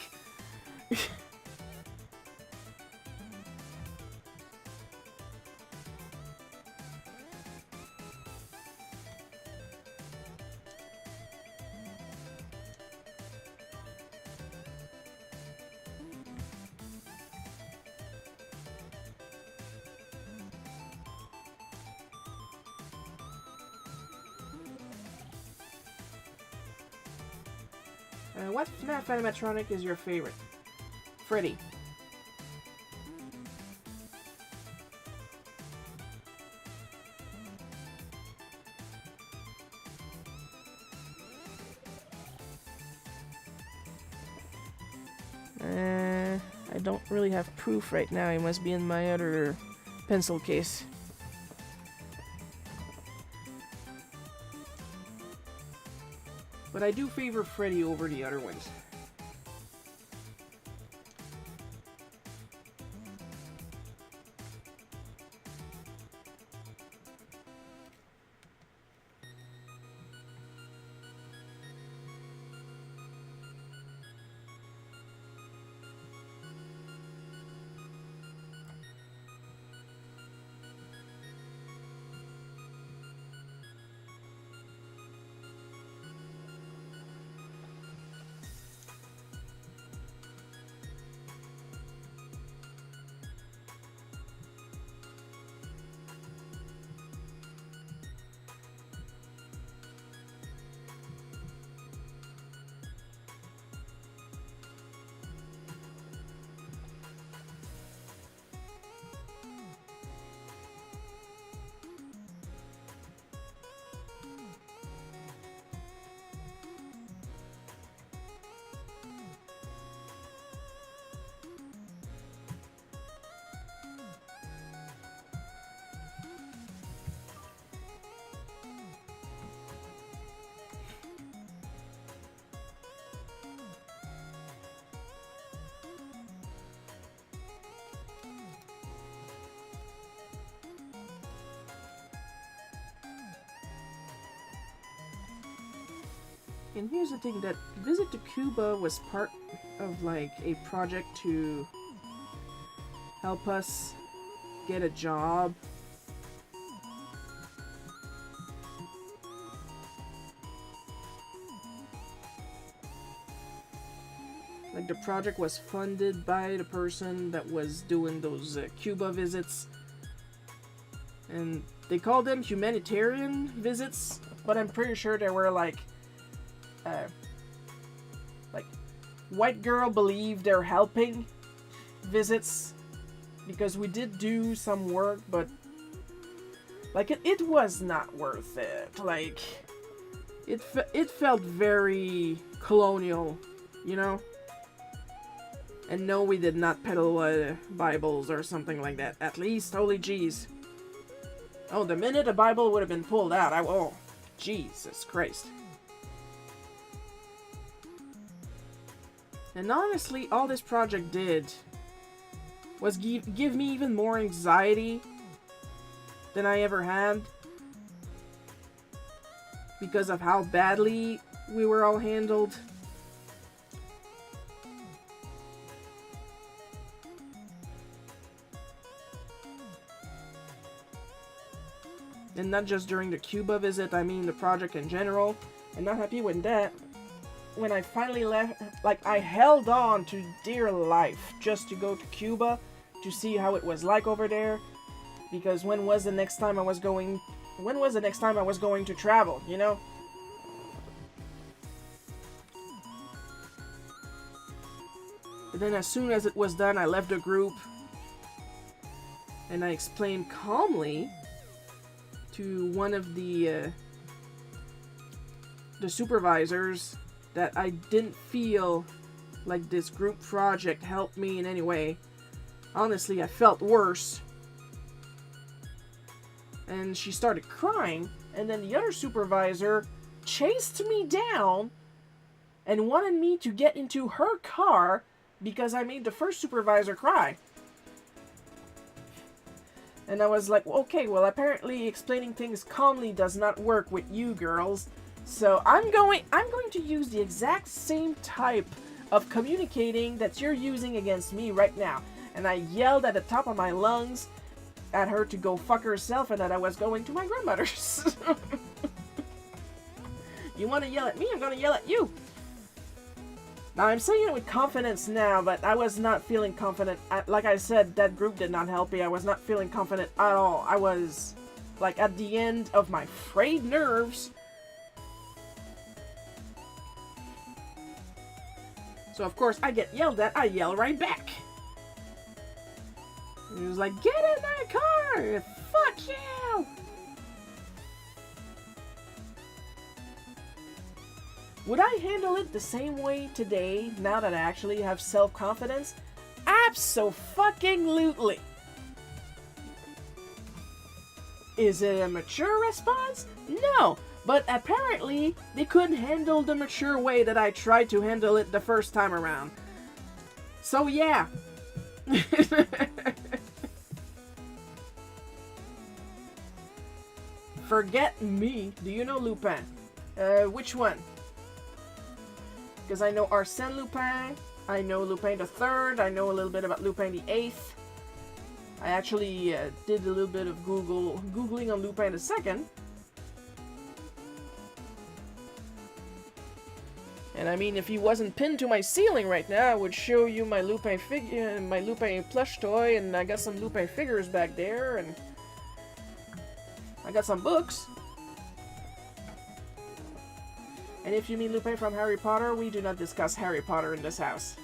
[SPEAKER 1] What FNAF animatronic is your favorite? Freddy. I don't really have proof right now. He must be in my other pencil case. But I do favor Freddy over the other ones. And here's the thing, that visit to Cuba was part of like a project to help us get a job. Like the project was funded by the person that was doing those Cuba visits. And they called them humanitarian visits, but I'm pretty sure they were like white girl believe they're helping visits, because we did do some work, but like it was not worth it. Like it felt very colonial, you know. And no, we did not peddle Bibles or something like that. At least, holy jeez. Oh, the minute a Bible would have been pulled out, oh, Jesus Christ. And honestly, all this project did was give me even more anxiety than I ever had, because of how badly we were all handled. And not just during the Cuba visit, I mean the project in general. I'm not happy with that. When I finally left, like, I held on to dear life just to go to Cuba to see how it was like over there. Because when was the next time I was going to travel, you know? But then as soon as it was done, I left the group. And I explained calmly to one of the supervisors that I didn't feel like this group project helped me in any way. Honestly, I felt worse. And she started crying, and then the other supervisor chased me down and wanted me to get into her car because I made the first supervisor cry. And I was like, okay, well, apparently explaining things calmly does not work with you girls. So I'm going to use the exact same type of communicating that you're using against me right now. And I yelled at the top of my lungs at her to go fuck herself and that I was going to my grandmother's. You want to yell at me? I'm going to yell at you. Now, I'm saying it with confidence now, but I was not feeling confident. Like I said, that group did not help me. I was not feeling confident at all. I was, like, at the end of my frayed nerves. So, of course, I get yelled at. I yell right back. And he was like, get in my car! Fuck you! Would I handle it the same way today, now that I actually have self-confidence? Abso-fucking-lutely! Is it a mature response? No! But apparently, they couldn't handle the mature way that I tried to handle it the first time around. So yeah. Forget me. Do you know Lupin? Which one? Because I know Arsène Lupin, I know Lupin the Third, I know a little bit about Lupin the Eighth. I actually did a little bit of Googling on Lupin the Second. And I mean, if he wasn't pinned to my ceiling right now, I would show you my Lupin figure, my Lupin plush toy, and I got some Lupin figures back there, and I got some books. And if you mean Lupin from Harry Potter, we do not discuss Harry Potter in this house.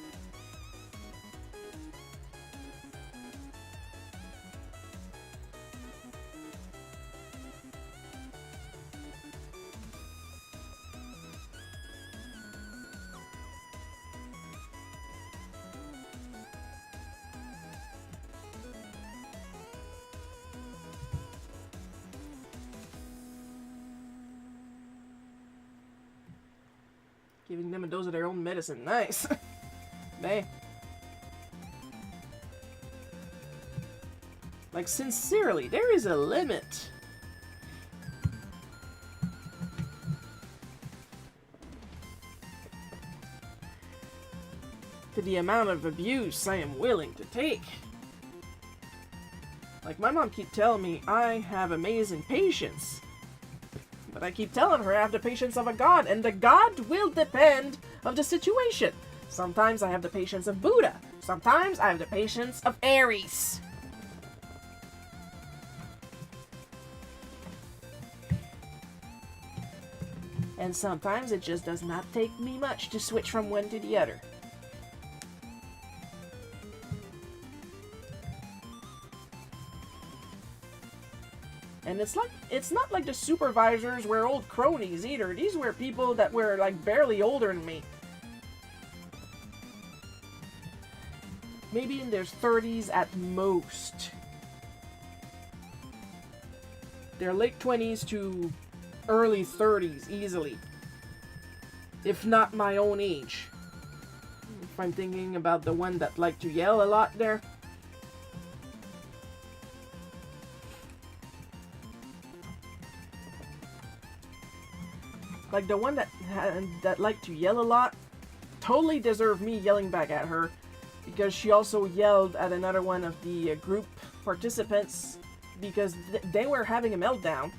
[SPEAKER 1] Giving them a dose of their own medicine. Nice. Bae. Like, sincerely, there is a limit. to the amount of abuse I am willing to take. Like, my mom keep telling me I have amazing patience. But I keep telling her I have the patience of a god, and the god will depend of the situation. Sometimes I have the patience of Buddha. Sometimes I have the patience of Ares. And sometimes it just does not take me much to switch from one to the other. And it's not like the supervisors were old cronies either. These were people that were like barely older than me. Maybe in their 30s at most. Their late 20s to early 30s, easily. If not my own age. If I'm thinking about the one that liked to yell a lot there. Like the one that liked to yell a lot totally deserved me yelling back at her, because she also yelled at another one of the group participants because they were having a meltdown.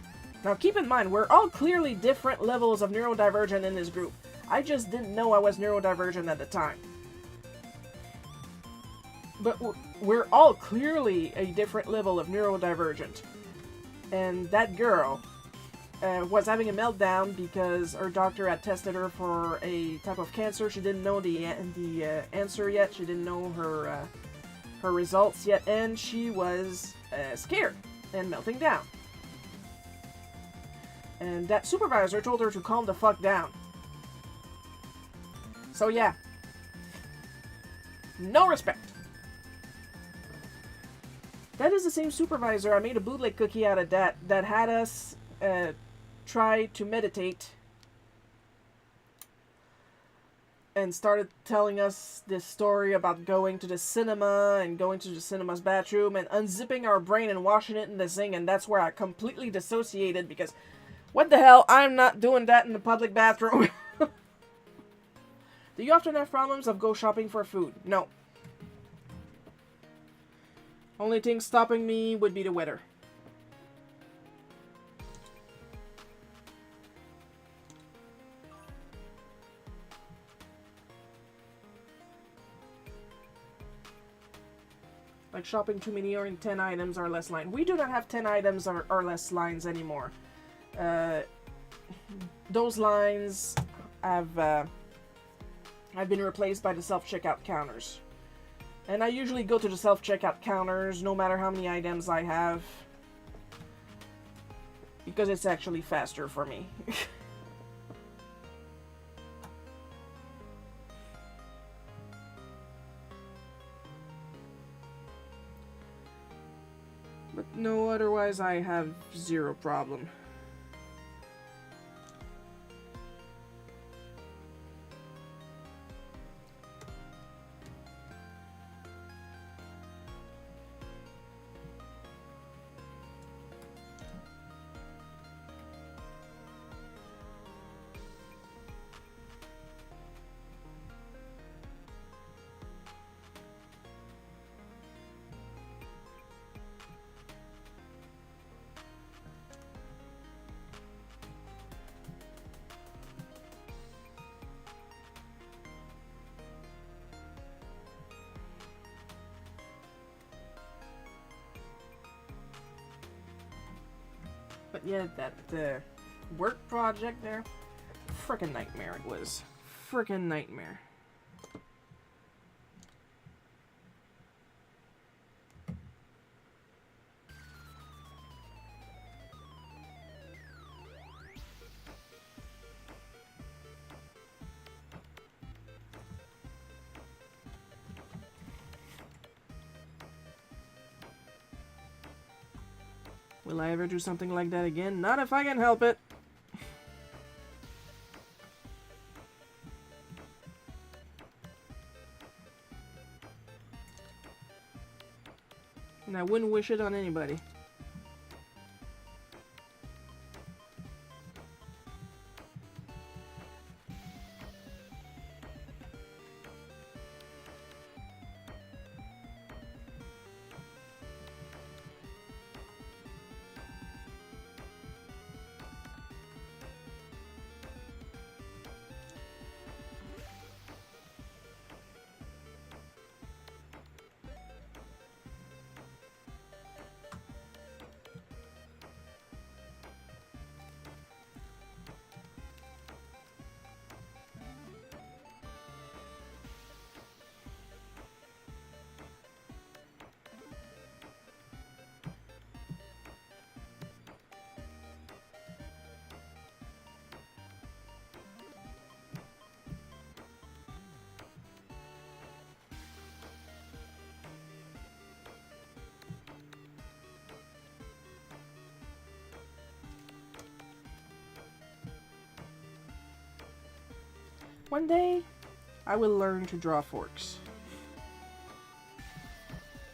[SPEAKER 1] Now keep in mind, we're all clearly different levels of neurodivergent in this group. I just didn't know I was neurodivergent at the time. But we're all clearly a different level of neurodivergent. And that girl was having a meltdown because her doctor had tested her for a type of cancer. She didn't know the answer yet. She didn't know her results yet, and she was scared and melting down. And that supervisor told her to calm the fuck down. So yeah, no respect. That is the same supervisor I made a bootleg cookie out of that had us try to meditate and started telling us this story about going to the cinema and going to the cinema's bathroom and unzipping our brain and washing it in the sink, and that's where I completely dissociated because what the hell, I'm not doing that in the public bathroom. Do you often have problems of go shopping for food? No. Only thing stopping me would be the weather. Like shopping too many or in 10 items or less lines. We do not have 10 items or less lines anymore. Those lines have been replaced by the self-checkout counters. And I usually go to the self-checkout counters no matter how many items I have, because it's actually faster for me. But no, otherwise I have zero problem. But yeah, that work project there, frickin' nightmare it was. Frickin' nightmare. Will I ever do something like that again? Not if I can help it. And I wouldn't wish it on anybody. One day, I will learn to draw forks.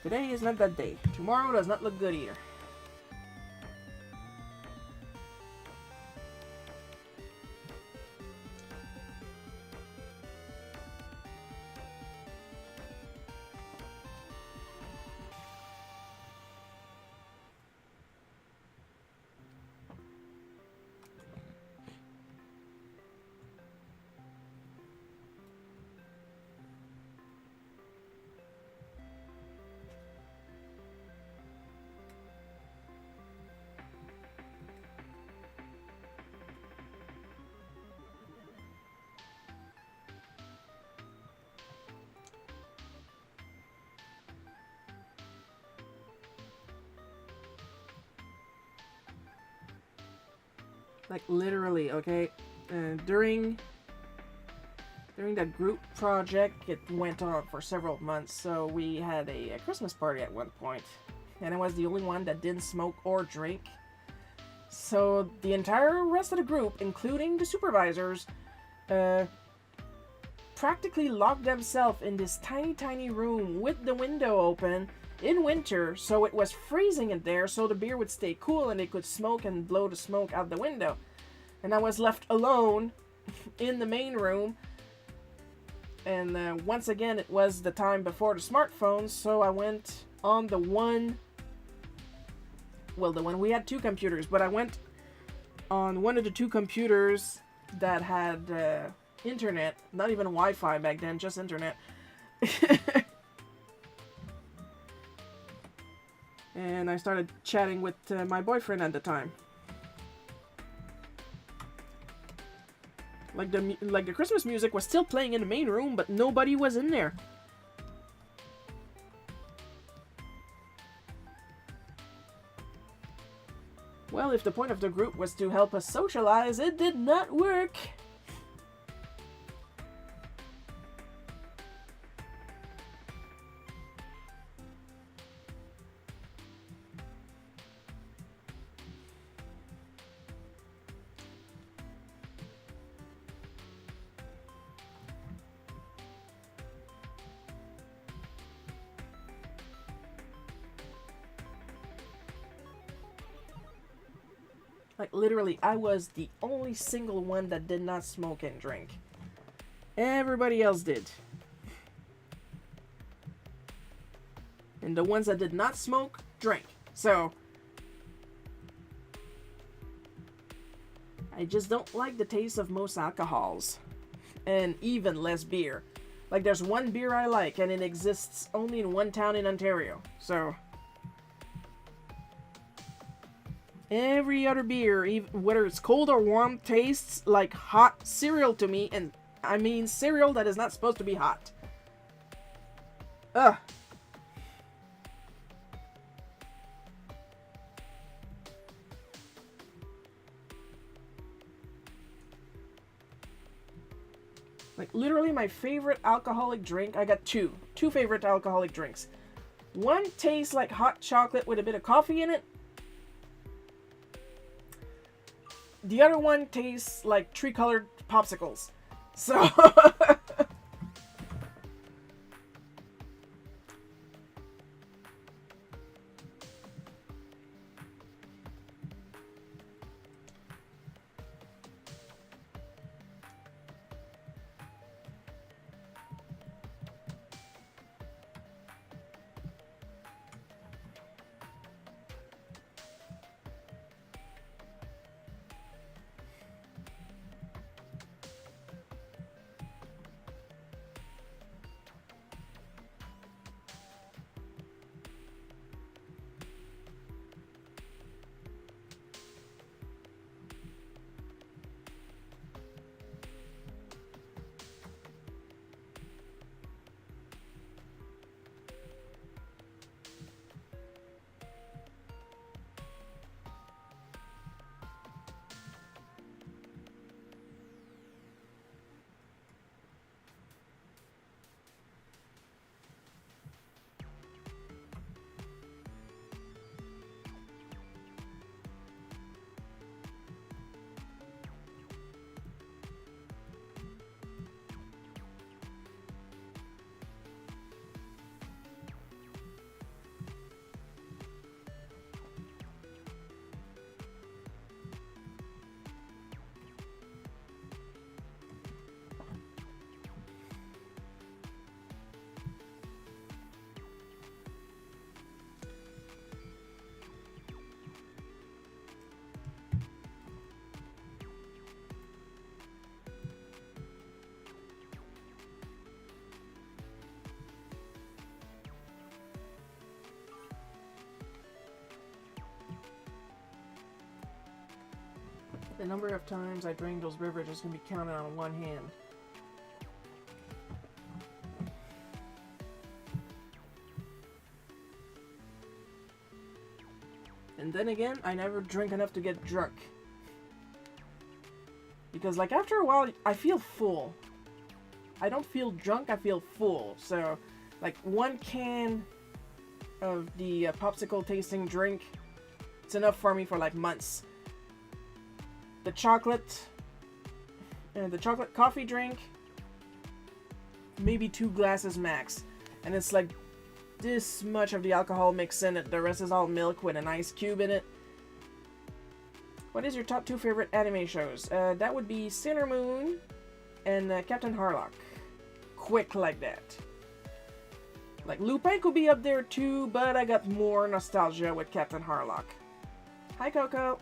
[SPEAKER 1] Today is not that day. Tomorrow does not look good either. Like literally, okay? During that group project, it went on for several months, so we had a Christmas party at one point, and I was the only one that didn't smoke or drink. So the entire rest of the group, including the supervisors, practically locked themselves in this tiny room with the window open in winter, so it was freezing in there, so the beer would stay cool and they could smoke and blow the smoke out the window. And I was left alone in the main room. And once again, it was the time before the smartphones, so I went on the one... Well, the one... We had two computers, but I went on one of the two computers that had internet. Not even Wi-Fi back then, just internet. And I started chatting with my boyfriend at the time. Like the Christmas music was still playing in the main room, but nobody was in there. Well, if the point of the group was to help us socialize, it did not work. Like, literally, I was the only single one that did not smoke and drink. Everybody else did. And the ones that did not smoke, drank. So, I just don't like the taste of most alcohols. And even less beer. Like, there's one beer I like, and it exists only in one town in Ontario. So... every other beer, even whether it's cold or warm, tastes like hot cereal to me, and I mean cereal that is not supposed to be hot. Ugh. Like, literally my favorite alcoholic drink, I got two favorite alcoholic drinks. One tastes like hot chocolate with a bit of coffee in it. The other one tastes like tree-colored popsicles. So... The number of times I drank those beverages can be counted on one hand. And then again, I never drink enough to get drunk. Because, like, after a while, I feel full. I don't feel drunk, I feel full. So, like, one can of the popsicle tasting drink, it's enough for me for, like, months. The chocolate coffee drink, maybe 2 glasses max. And it's like this much of the alcohol mixed in it. The rest is all milk with an ice cube in it. What is your top 2 favorite anime shows? That would be Sailor Moon and Captain Harlock. Quick like that. Like, Lupin could be up there too, but I got more nostalgia with Captain Harlock. Hi, Coco.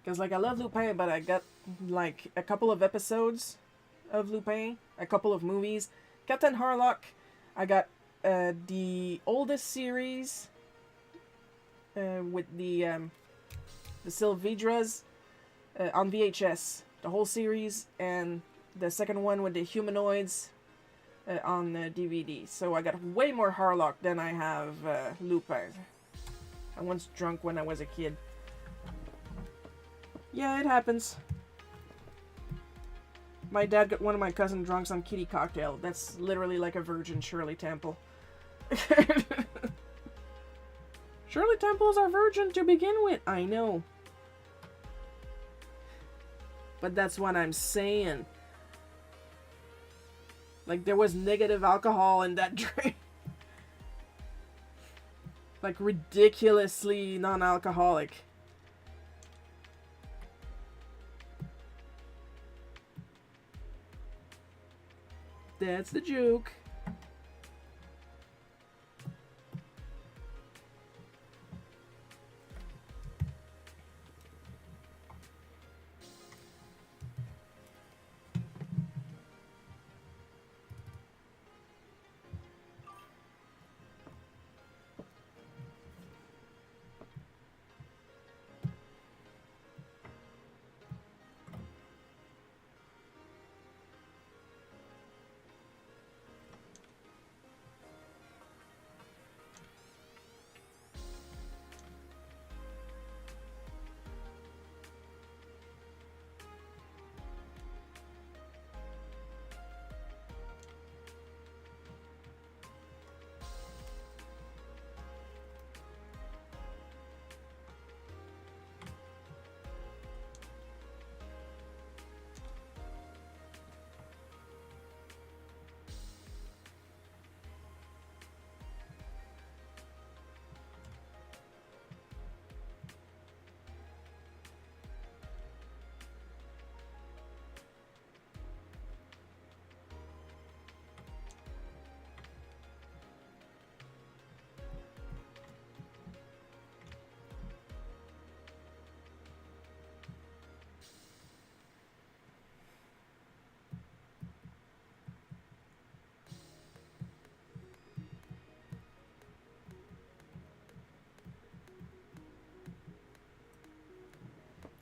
[SPEAKER 1] Because, like, I love Lupin, but I got, like, a couple of episodes of Lupin, a couple of movies. Captain Harlock, I got the oldest series with the Sylvedras on VHS, the whole series, and the second one with the humanoids on DVD. So I got way more Harlock than I have Lupin. I once drunk when I was a kid. Yeah, it happens. My dad got one of my cousin drunk some kitty cocktail. That's literally like a virgin Shirley Temple. Shirley Temples are virgin to begin with, I know. But that's what I'm saying. Like, there was negative alcohol in that drink. Like, ridiculously non-alcoholic. That's the joke.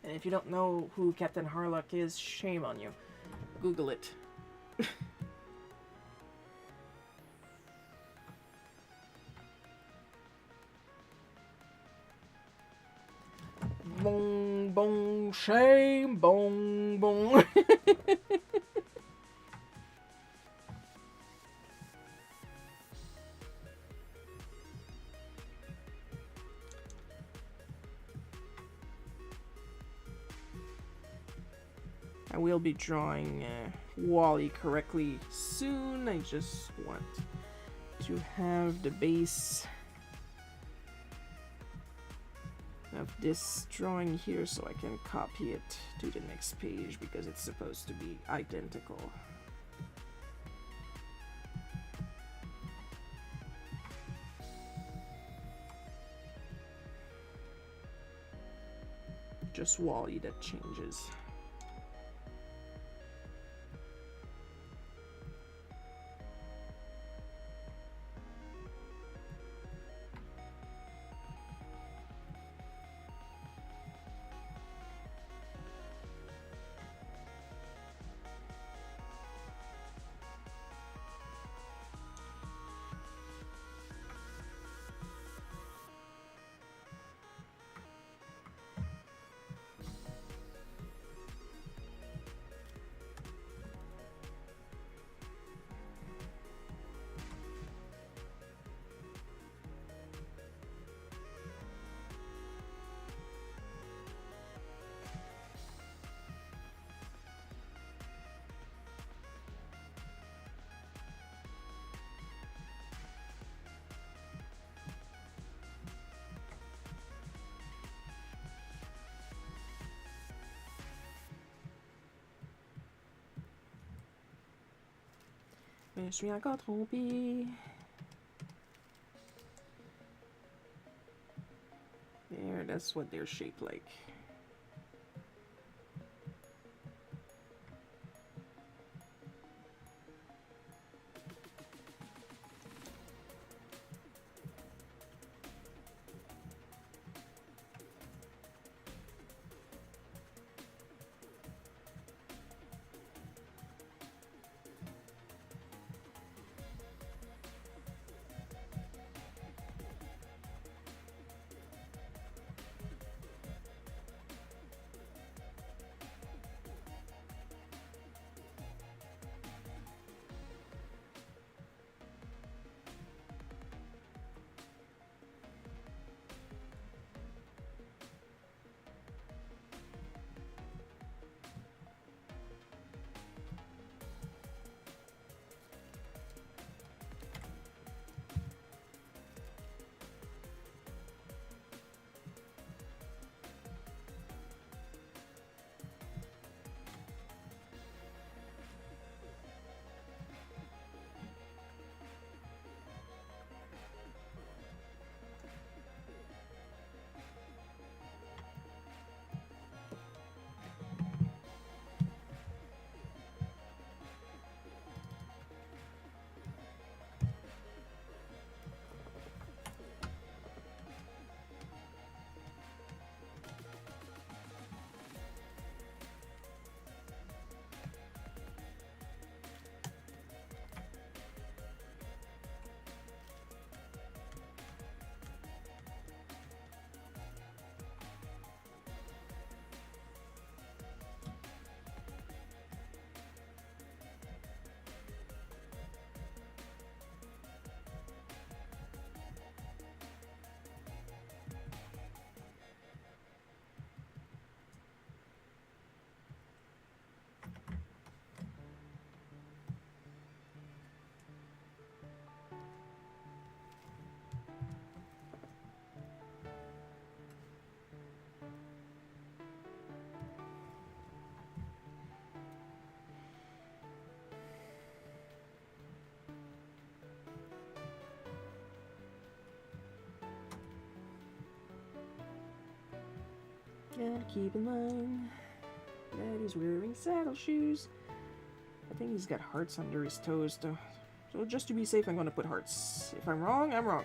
[SPEAKER 1] And if you don't know who Captain Harlock is, shame on you. Google it. Bong, bong, shame, bong, bong. I will be drawing Wally correctly soon. I just want to have the base of this drawing here so I can copy it to the next page because it's supposed to be identical. Just Wally that changes. Je suis encore trompé. There, that's what they're shaped like. Gotta keep in mind that he's wearing saddle shoes. I think he's got hearts under his toes, though. So just to be safe, I'm gonna put hearts. If I'm wrong, I'm wrong.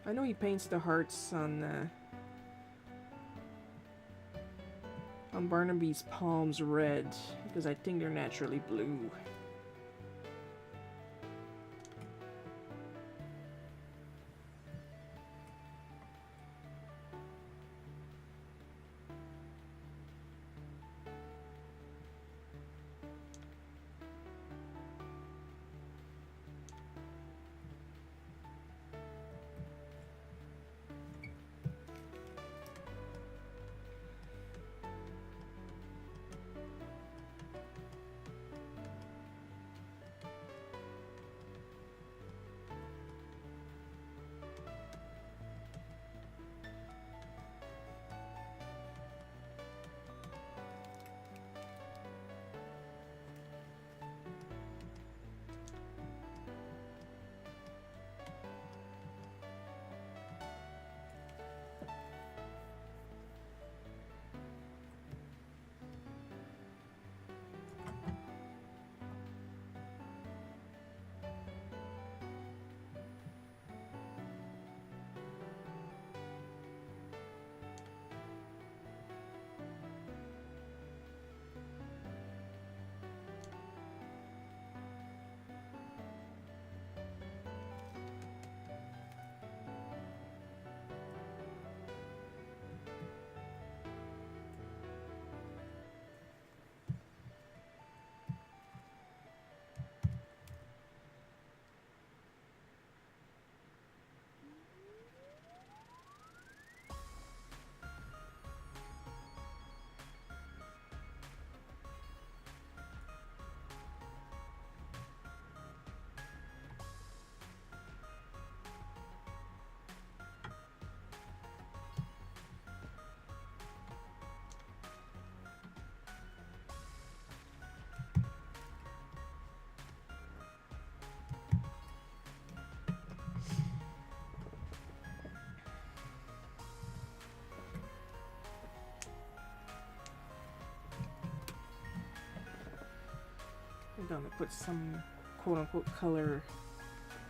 [SPEAKER 1] I know he paints the hearts on Barnaby's palms red, because I think they're naturally blue. gonna put some quote-unquote color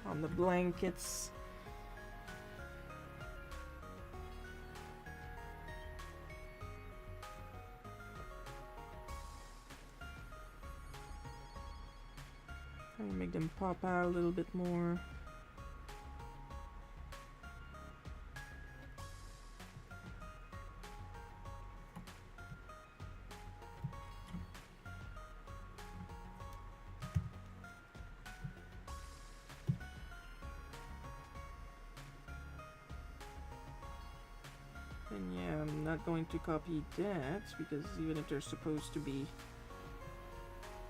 [SPEAKER 1] on the blankets. Try and make them pop out a little bit more. And yeah, I'm not going to copy that, because even if they're supposed to be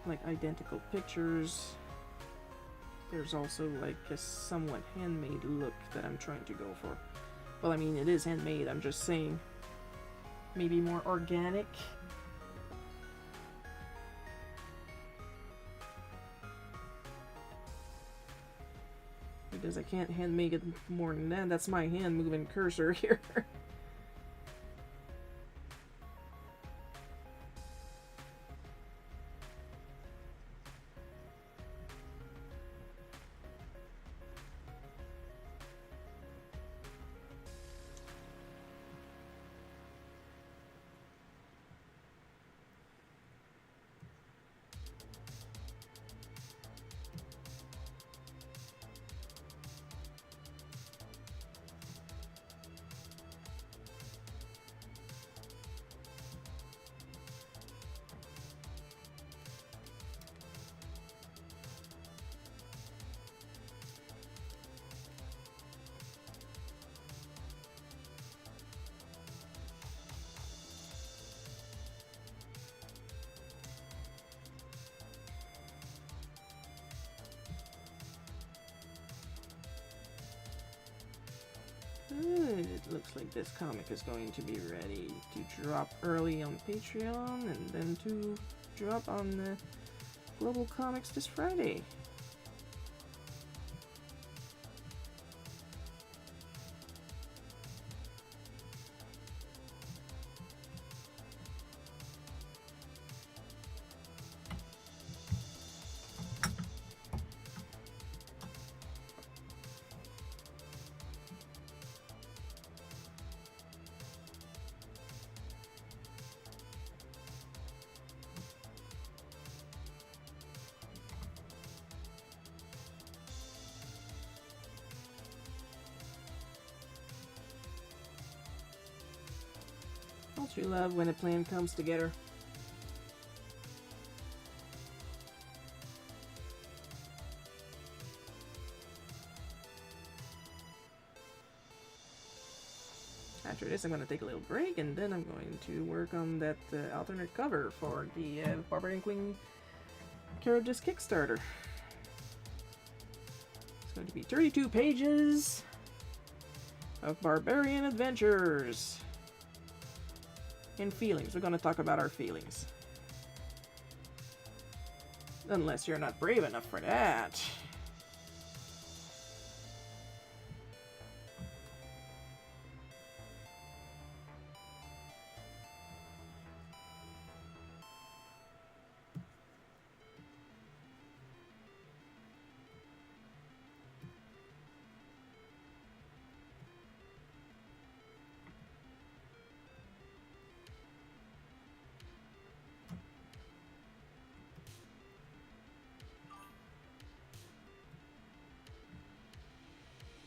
[SPEAKER 1] like identical pictures, there's also like a somewhat handmade look that I'm trying to go for. Well, I mean, it is handmade, I'm just saying maybe more organic. Because I can't hand make it more than that. That's my hand moving cursor here. Good. It looks like this comic is going to be ready to drop early on Patreon and then to drop on the Global Comics this Friday. Don't you love when a plan comes together? After this, I'm going to take a little break, and then I'm going to work on that alternate cover for the Barbarian Queen Carriages Kickstarter. It's going to be 32 pages of barbarian adventures and feelings. We're going to talk about our feelings. Unless you're not brave enough for that.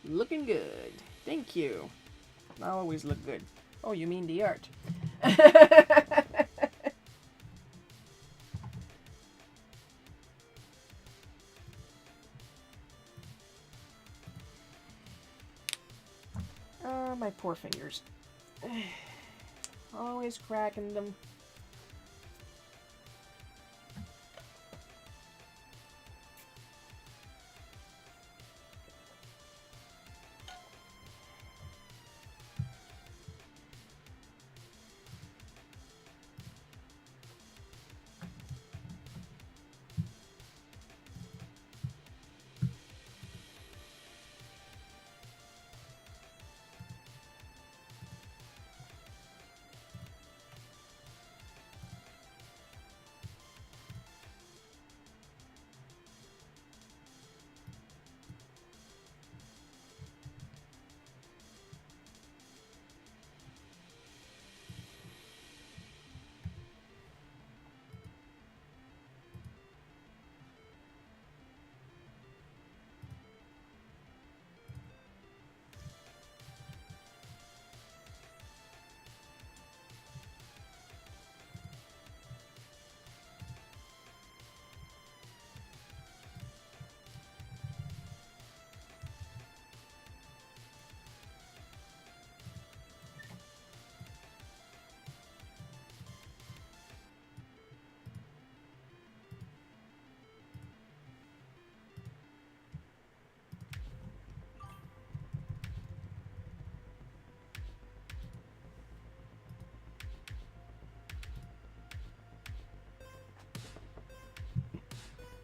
[SPEAKER 1] Looking good. Thank you. I always look good. Oh, you mean the art. My poor fingers. Always cracking them.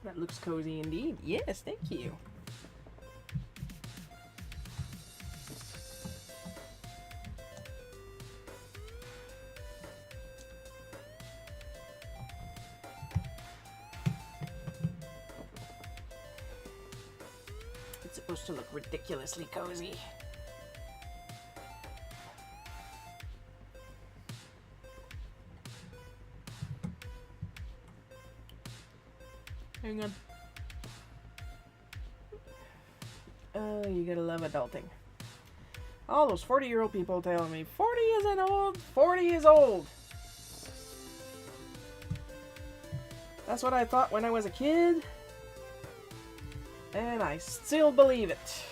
[SPEAKER 1] That looks cozy indeed. Yes, thank you. It's supposed to look ridiculously cozy. Hang on. Oh, you gotta love adulting. All those 40-year-old people telling me 40 isn't old, 40 is old. That's what I thought when I was a kid, and I still believe it.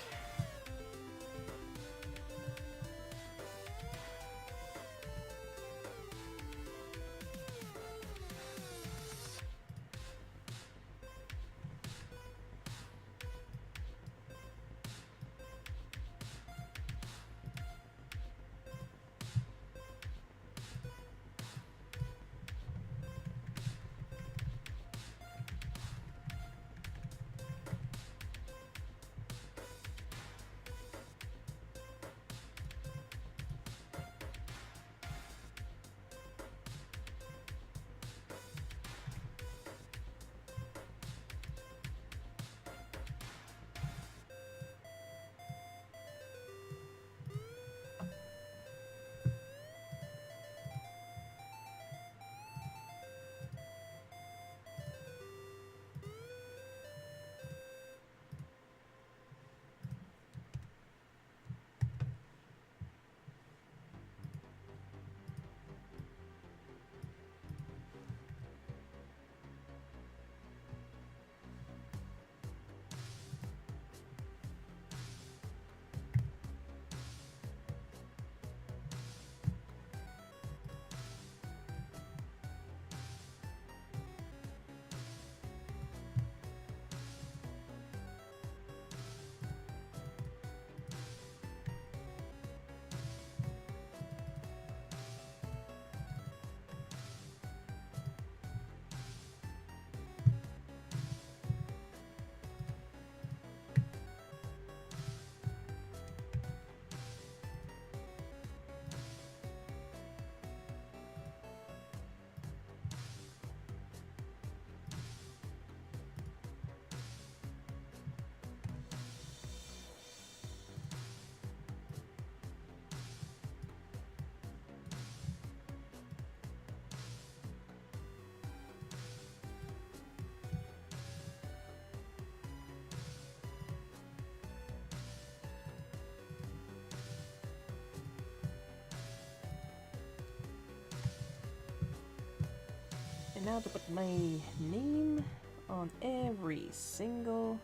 [SPEAKER 1] And now to put my name on every single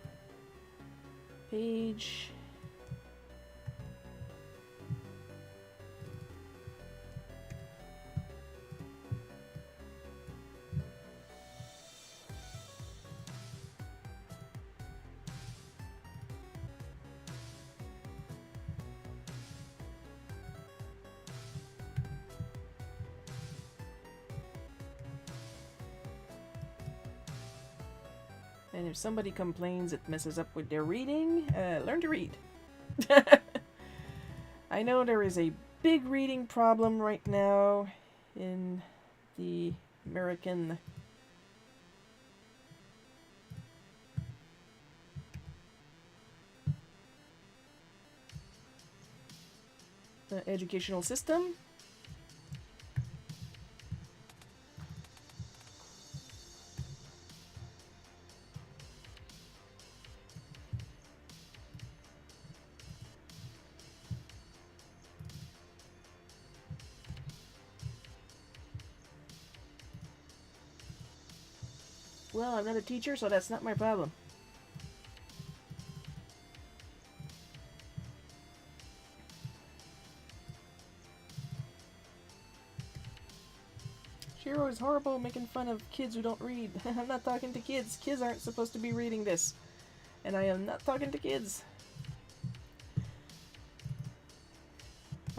[SPEAKER 1] page. And if somebody complains it messes up with their reading, learn to read. I know there is a big reading problem right now in the American educational system. Well, I'm not a teacher, so that's not my problem. Shiro is horrible making fun of kids who don't read. I'm not talking to kids. Kids aren't supposed to be reading this. And I am not talking to kids.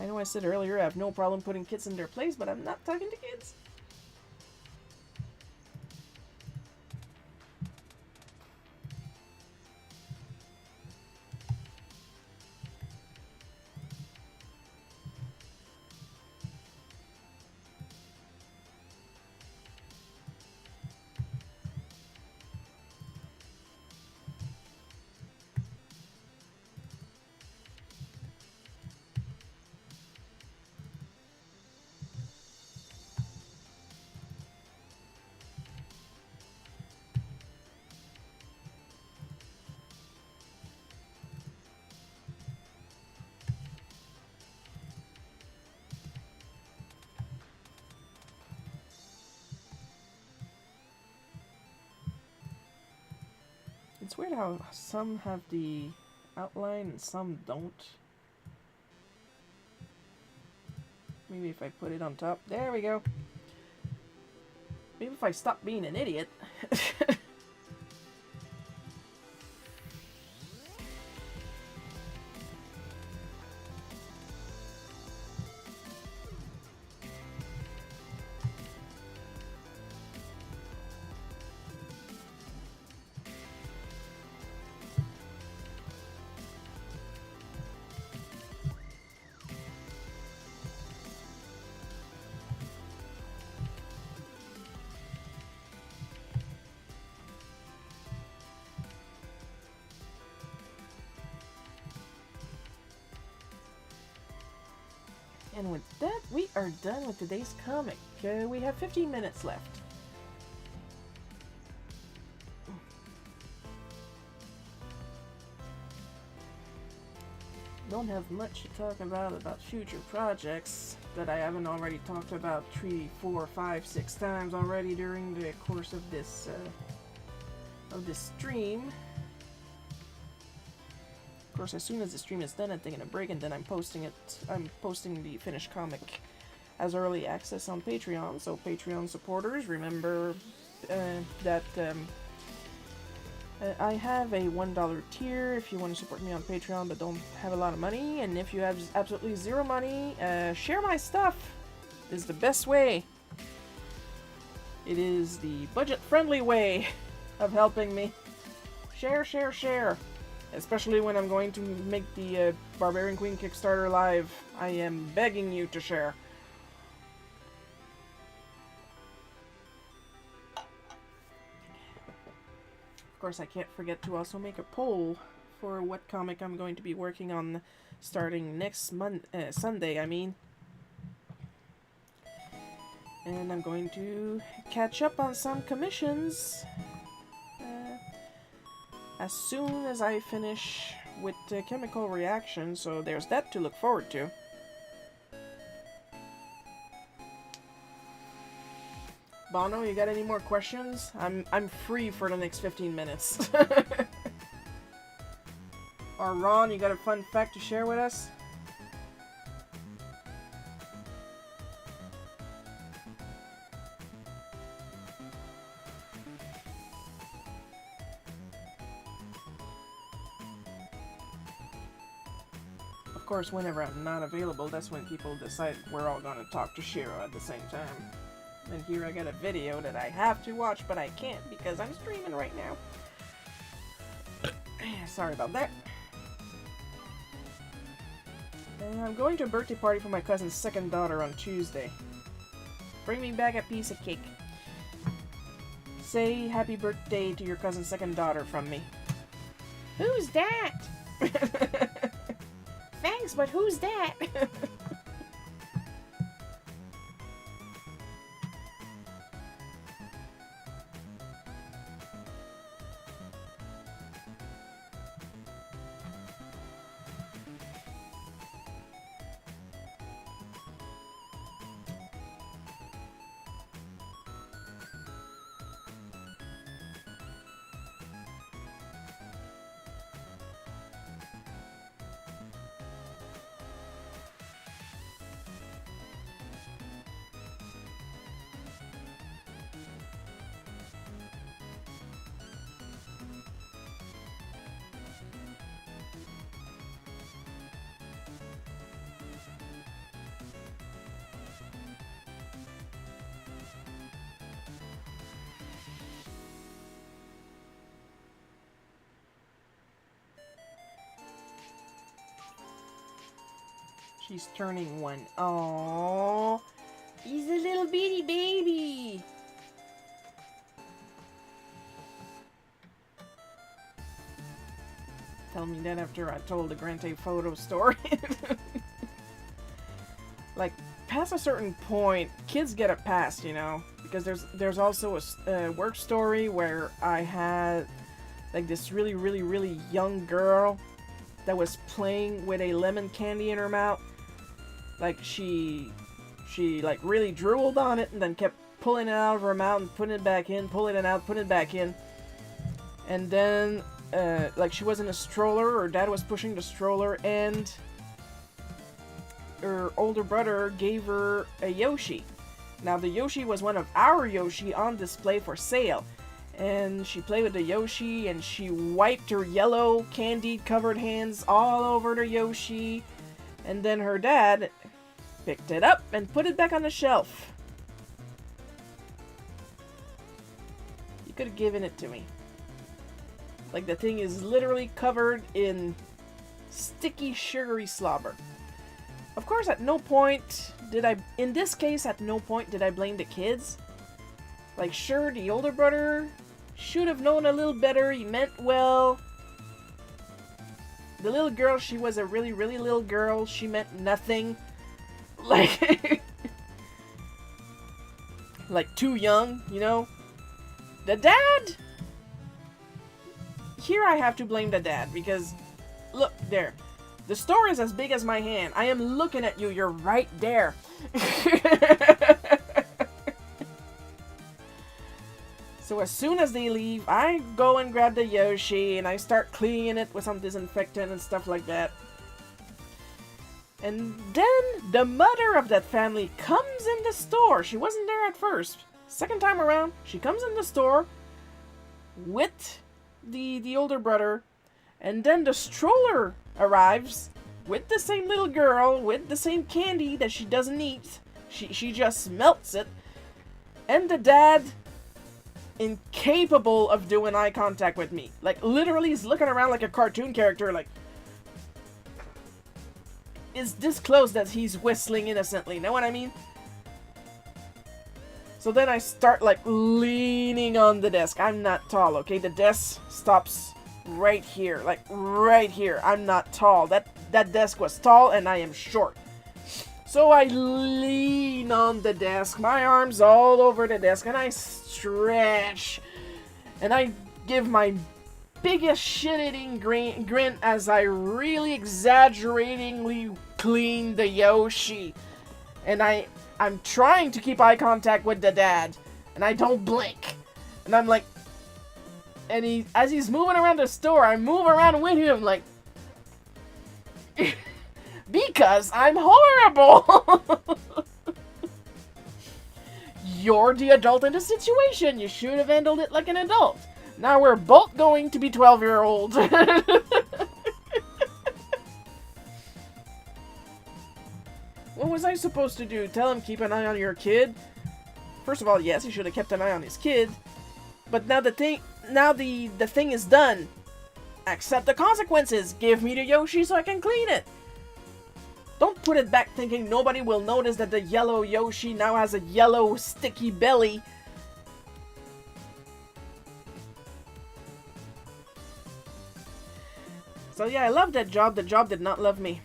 [SPEAKER 1] I know I said earlier I have no problem putting kids in their place, but I'm not talking to kids. It's weird how some have the outline and some don't. Maybe if I put it on top. There we go. Maybe if I stop being an idiot. And with that, we are done with today's comic. We have 15 minutes left. Don't have much to talk about future projects that I haven't already talked about 3, 4, 5, 6 times already during the course of this stream. Of course, as soon as the stream is done, I'm taking a break, and then I'm posting it. I'm posting the finished comic as early access on Patreon. So Patreon supporters, remember that I have a $1 tier if you want to support me on Patreon but don't have a lot of money. And if you have absolutely zero money, share my stuff. It is the best way. It is the budget-friendly way of helping me. Share, share, share. Especially when I'm going to make the Barbarian Queen Kickstarter live. I am begging you to share. Of course, I can't forget to also make a poll for what comic I'm going to be working on starting next Sunday, I mean. And I'm going to catch up on some commissions as soon as I finish with the chemical reaction, so there's that to look forward to. Bono, you got any more questions? I'm free for the next 15 minutes. Or Ron, you got a fun fact to share with us? Of course, whenever I'm not available, that's when people decide we're all gonna talk to Shiro at the same time. And here I got a video that I have to watch, but I can't because I'm streaming right now. Sorry about that. And I'm going to a birthday party for my cousin's second daughter on Tuesday. Bring me back a piece of cake. Say happy birthday to your cousin's second daughter from me. Who's that? Thanks, but who's that? She's turning 1. Aww. He's a little bitty baby. Tell me that after I told the Grand Theft Auto story. Like, past a certain point, kids get a pass, you know? Because there's also a work story where I had, like, this really, really, really young girl that was playing with a lemon candy in her mouth. Like, she like really drooled on it and then kept pulling it out of her mouth and putting it back in, pulling it out, putting it back in. And then like she was in a stroller, her dad was pushing the stroller, and her older brother gave her a Yoshi. Now the Yoshi was one of our Yoshi on display for sale, and she played with the Yoshi and she wiped her yellow candy covered hands all over the Yoshi, and then her dad picked it up and put it back on the shelf. You could have given it to me. Like, the thing is literally covered in sticky, sugary slobber. Of course, at no point did I, in this case, at no point did I blame the kids. Like, sure, the older brother should have known a little better, he meant well. The little girl, she was a really, really little girl, she meant nothing. Like, like, too young, you know? The dad? Here I have to blame the dad, because, look, there. The store is as big as my hand. I am looking at you, you're right there. So as soon as they leave, I go and grab the Yoshi, and I start cleaning it with some disinfectant and stuff like that. And then, the mother of that family comes in the store. She wasn't there at first. Second time around, she comes in the store with the older brother, and then the stroller arrives with the same little girl, with the same candy that she doesn't eat. She just melts it. And the dad, incapable of doing eye contact with me. Like, literally, he's looking around like a cartoon character, like, is this close that he's whistling innocently, know what I mean? So then I start, like, leaning on the desk. I'm not tall, okay? The desk stops right here. Like, right here. I'm not tall. That desk was tall, and I am short. So I lean on the desk. My arms all over the desk, and I stretch. And I give my biggest shit-eating grin as I really exaggeratingly clean the Yoshi. And I'm trying to keep eye contact with the dad, and I don't blink. And I'm like, and as he's moving around the store, I move around with him, like, because I'm horrible. You're the adult in the situation. You should have handled it like an adult. Now we're both going to be 12-year-olds. What was I supposed to do? Tell him keep an eye on your kid? First of all, yes, he should have kept an eye on his kid. But now the thing is done. Accept the consequences. Give me the Yoshi so I can clean it. Don't put it back thinking nobody will notice that the yellow Yoshi now has a yellow sticky belly. So yeah, I love that job. The job did not love me.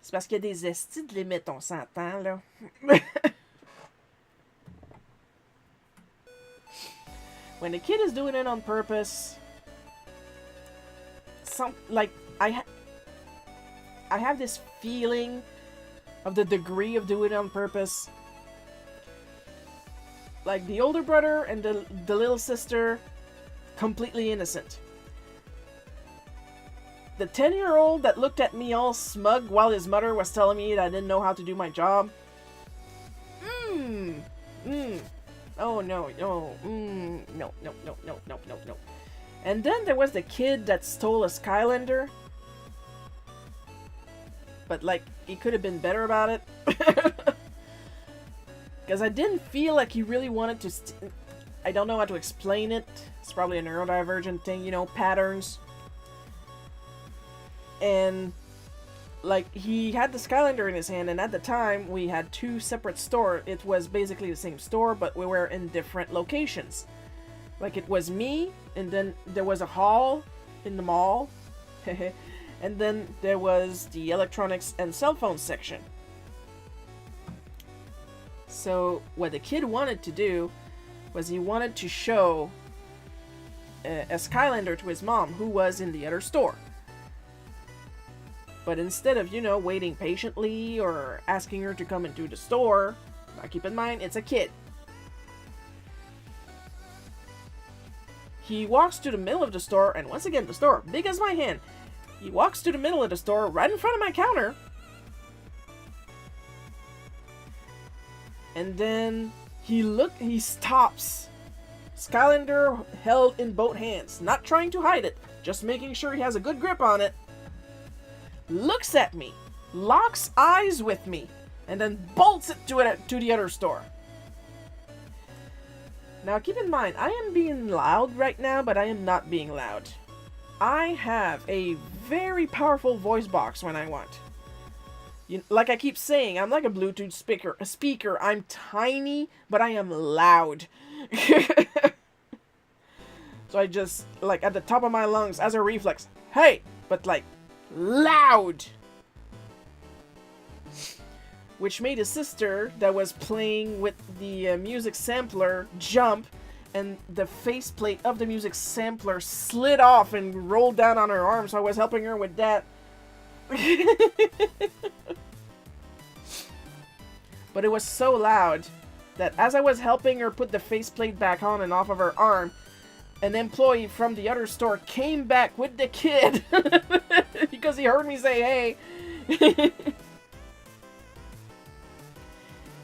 [SPEAKER 1] C'est parce qu'il y a des estis de limites, on s'entend, là. When the kid is doing it on purpose, I have this feeling of the degree of doing it on purpose. Like, the older brother and the little sister, completely innocent. The 10-year-old that looked at me all smug while his mother was telling me that I didn't know how to do my job. Oh, no, no, no. And then there was the kid that stole a Skylander. But, like, he could have been better about it. Because I didn't feel like he really wanted to... I don't know how to explain it. It's probably a neurodivergent thing, you know, patterns. And, like, he had the Skylander in his hand, and at the time, we had two separate stores. It was basically the same store, but we were in different locations. Like, it was me, and then there was a hall in the mall, and then there was the electronics and cell phone section. So, what the kid wanted to do was he wanted to show a Skylander to his mom, who was in the other store. But instead of, waiting patiently or asking her to come into the store, now keep in mind, it's a kid. He walks to the middle of the store, and once again, the store, big as my hand. He walks to the middle of the store, right in front of my counter. And then he stops. Skylander held in both hands, not trying to hide it, just making sure he has a good grip on it. Looks at me, locks eyes with me, and then bolts it to the other store. Now keep in mind, I am being loud right now, but I am not being loud. I have a very powerful voice box when I want. Like I keep saying, I'm like a Bluetooth speaker. I'm tiny, but I am loud. So I just, like, at the top of my lungs, as a reflex, hey, but like, loud. Which made his sister, that was playing with the music sampler, jump, and the faceplate of the music sampler slid off and rolled down on her arm, so I was helping her with that. But it was so loud that as I was helping her put the faceplate back on and off of her arm, an employee from the other store came back with the kid because he heard me say hey.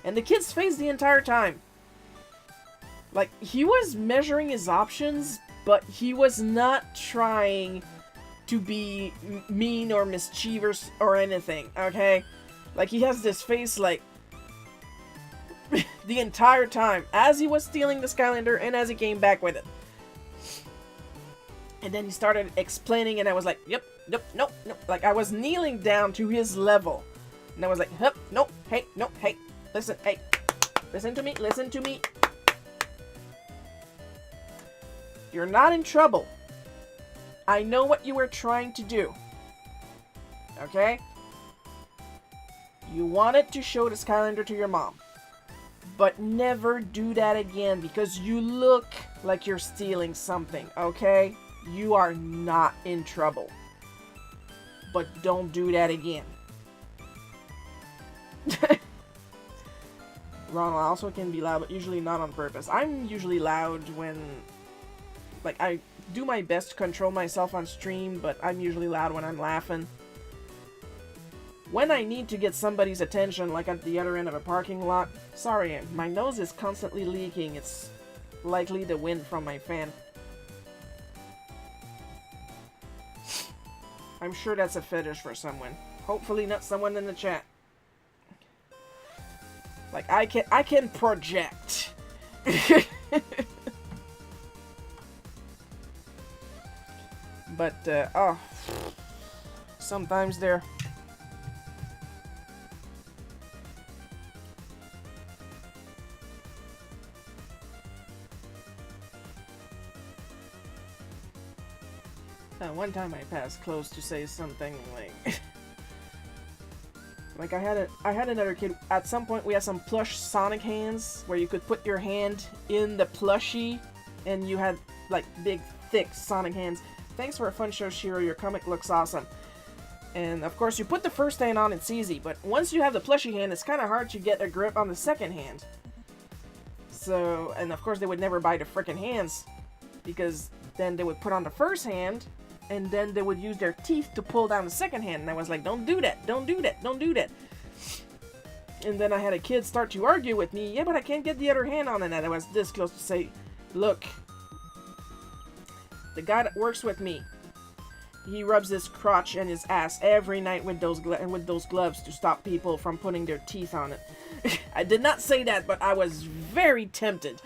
[SPEAKER 1] And the kid's face the entire time. Like, he was measuring his options, but he was not trying to be mean or mischievous or anything, okay? Like, he has this face, like, the entire time, as he was stealing the Skylander and as he came back with it. And then he started explaining, and I was like, yep, nope. Like, I was kneeling down to his level. And I was like, yep, nope, hey, listen, hey, listen to me. You're not in trouble. I know what you were trying to do. Okay? You wanted to show the Skylander to your mom. But never do that again, because you look like you're stealing something, okay? You are not in trouble. But don't do that again. Ronald also can be loud, but usually not on purpose. I'm usually loud when, like, I do my best to control myself on stream, but I'm usually loud when I'm laughing. When I need to get somebody's attention, like at the other end of a parking lot, sorry, my nose is constantly leaking. It's likely the wind from my fan. I'm sure that's a fetish for someone. Hopefully not someone in the chat. Like, I can project. But, sometimes they're... one time I passed close to say something like... like I had another kid, at some point we had some plush Sonic hands, where you could put your hand in the plushie, and you had, like, big, thick Sonic hands. Thanks for a fun show, Shiro, your comic looks awesome. And, of course, you put the first hand on, it's easy, but once you have the plushie hand, it's kind of hard to get a grip on the second hand. So, and of course they would never buy the frickin' hands, because then they would put on the first hand, and then they would use their teeth to pull down the second hand, and I was like, don't do that. And then I had a kid start to argue with me, yeah, but I can't get the other hand on, and I was this close to say, look, the guy that works with me, he rubs his crotch and his ass every night with those gloves to stop people from putting their teeth on it. I did not say that, but I was very tempted.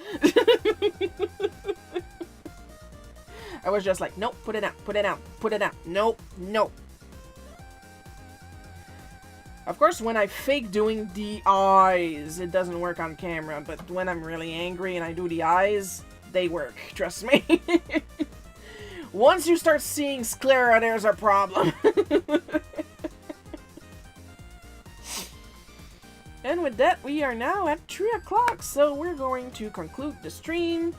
[SPEAKER 1] I was just like, nope, put it out. Nope. Of course, when I fake doing the eyes, it doesn't work on camera, but when I'm really angry and I do the eyes, they work, trust me. Once you start seeing sclera, there's a problem. And with that, we are now at 3 o'clock, so we're going to conclude the stream.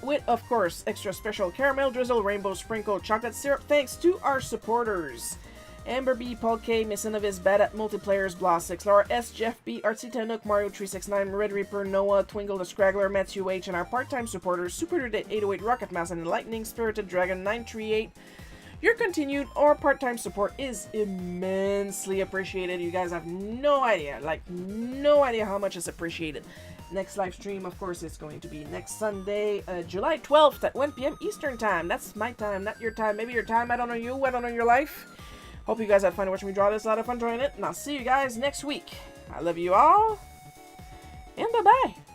[SPEAKER 1] with, of course, extra special caramel drizzle, rainbow sprinkle, chocolate syrup, thanks to our supporters. Amber B, Paul K, Miss Innovis, Bad at Multiplayers, Blah 6, Laura S, Jeff B, Artsy Tenuk, Mario 369, Red Reaper, Noah, Twingle the Scraggler, Matthew H, and our part-time supporters, Super 808, Rocket Mouse, and Lightning Spirited Dragon 938. Your continued or part-time support is immensely appreciated. You guys have no idea, no idea how much it's appreciated. Next live stream, of course, is going to be next Sunday, July 12th at 1 p.m. Eastern Time. That's my time, not your time. Maybe your time, I don't know you, I don't know your life. Hope you guys had fun watching me draw this, a lot of fun drawing it, and I'll see you guys next week. I love you all, and bye-bye.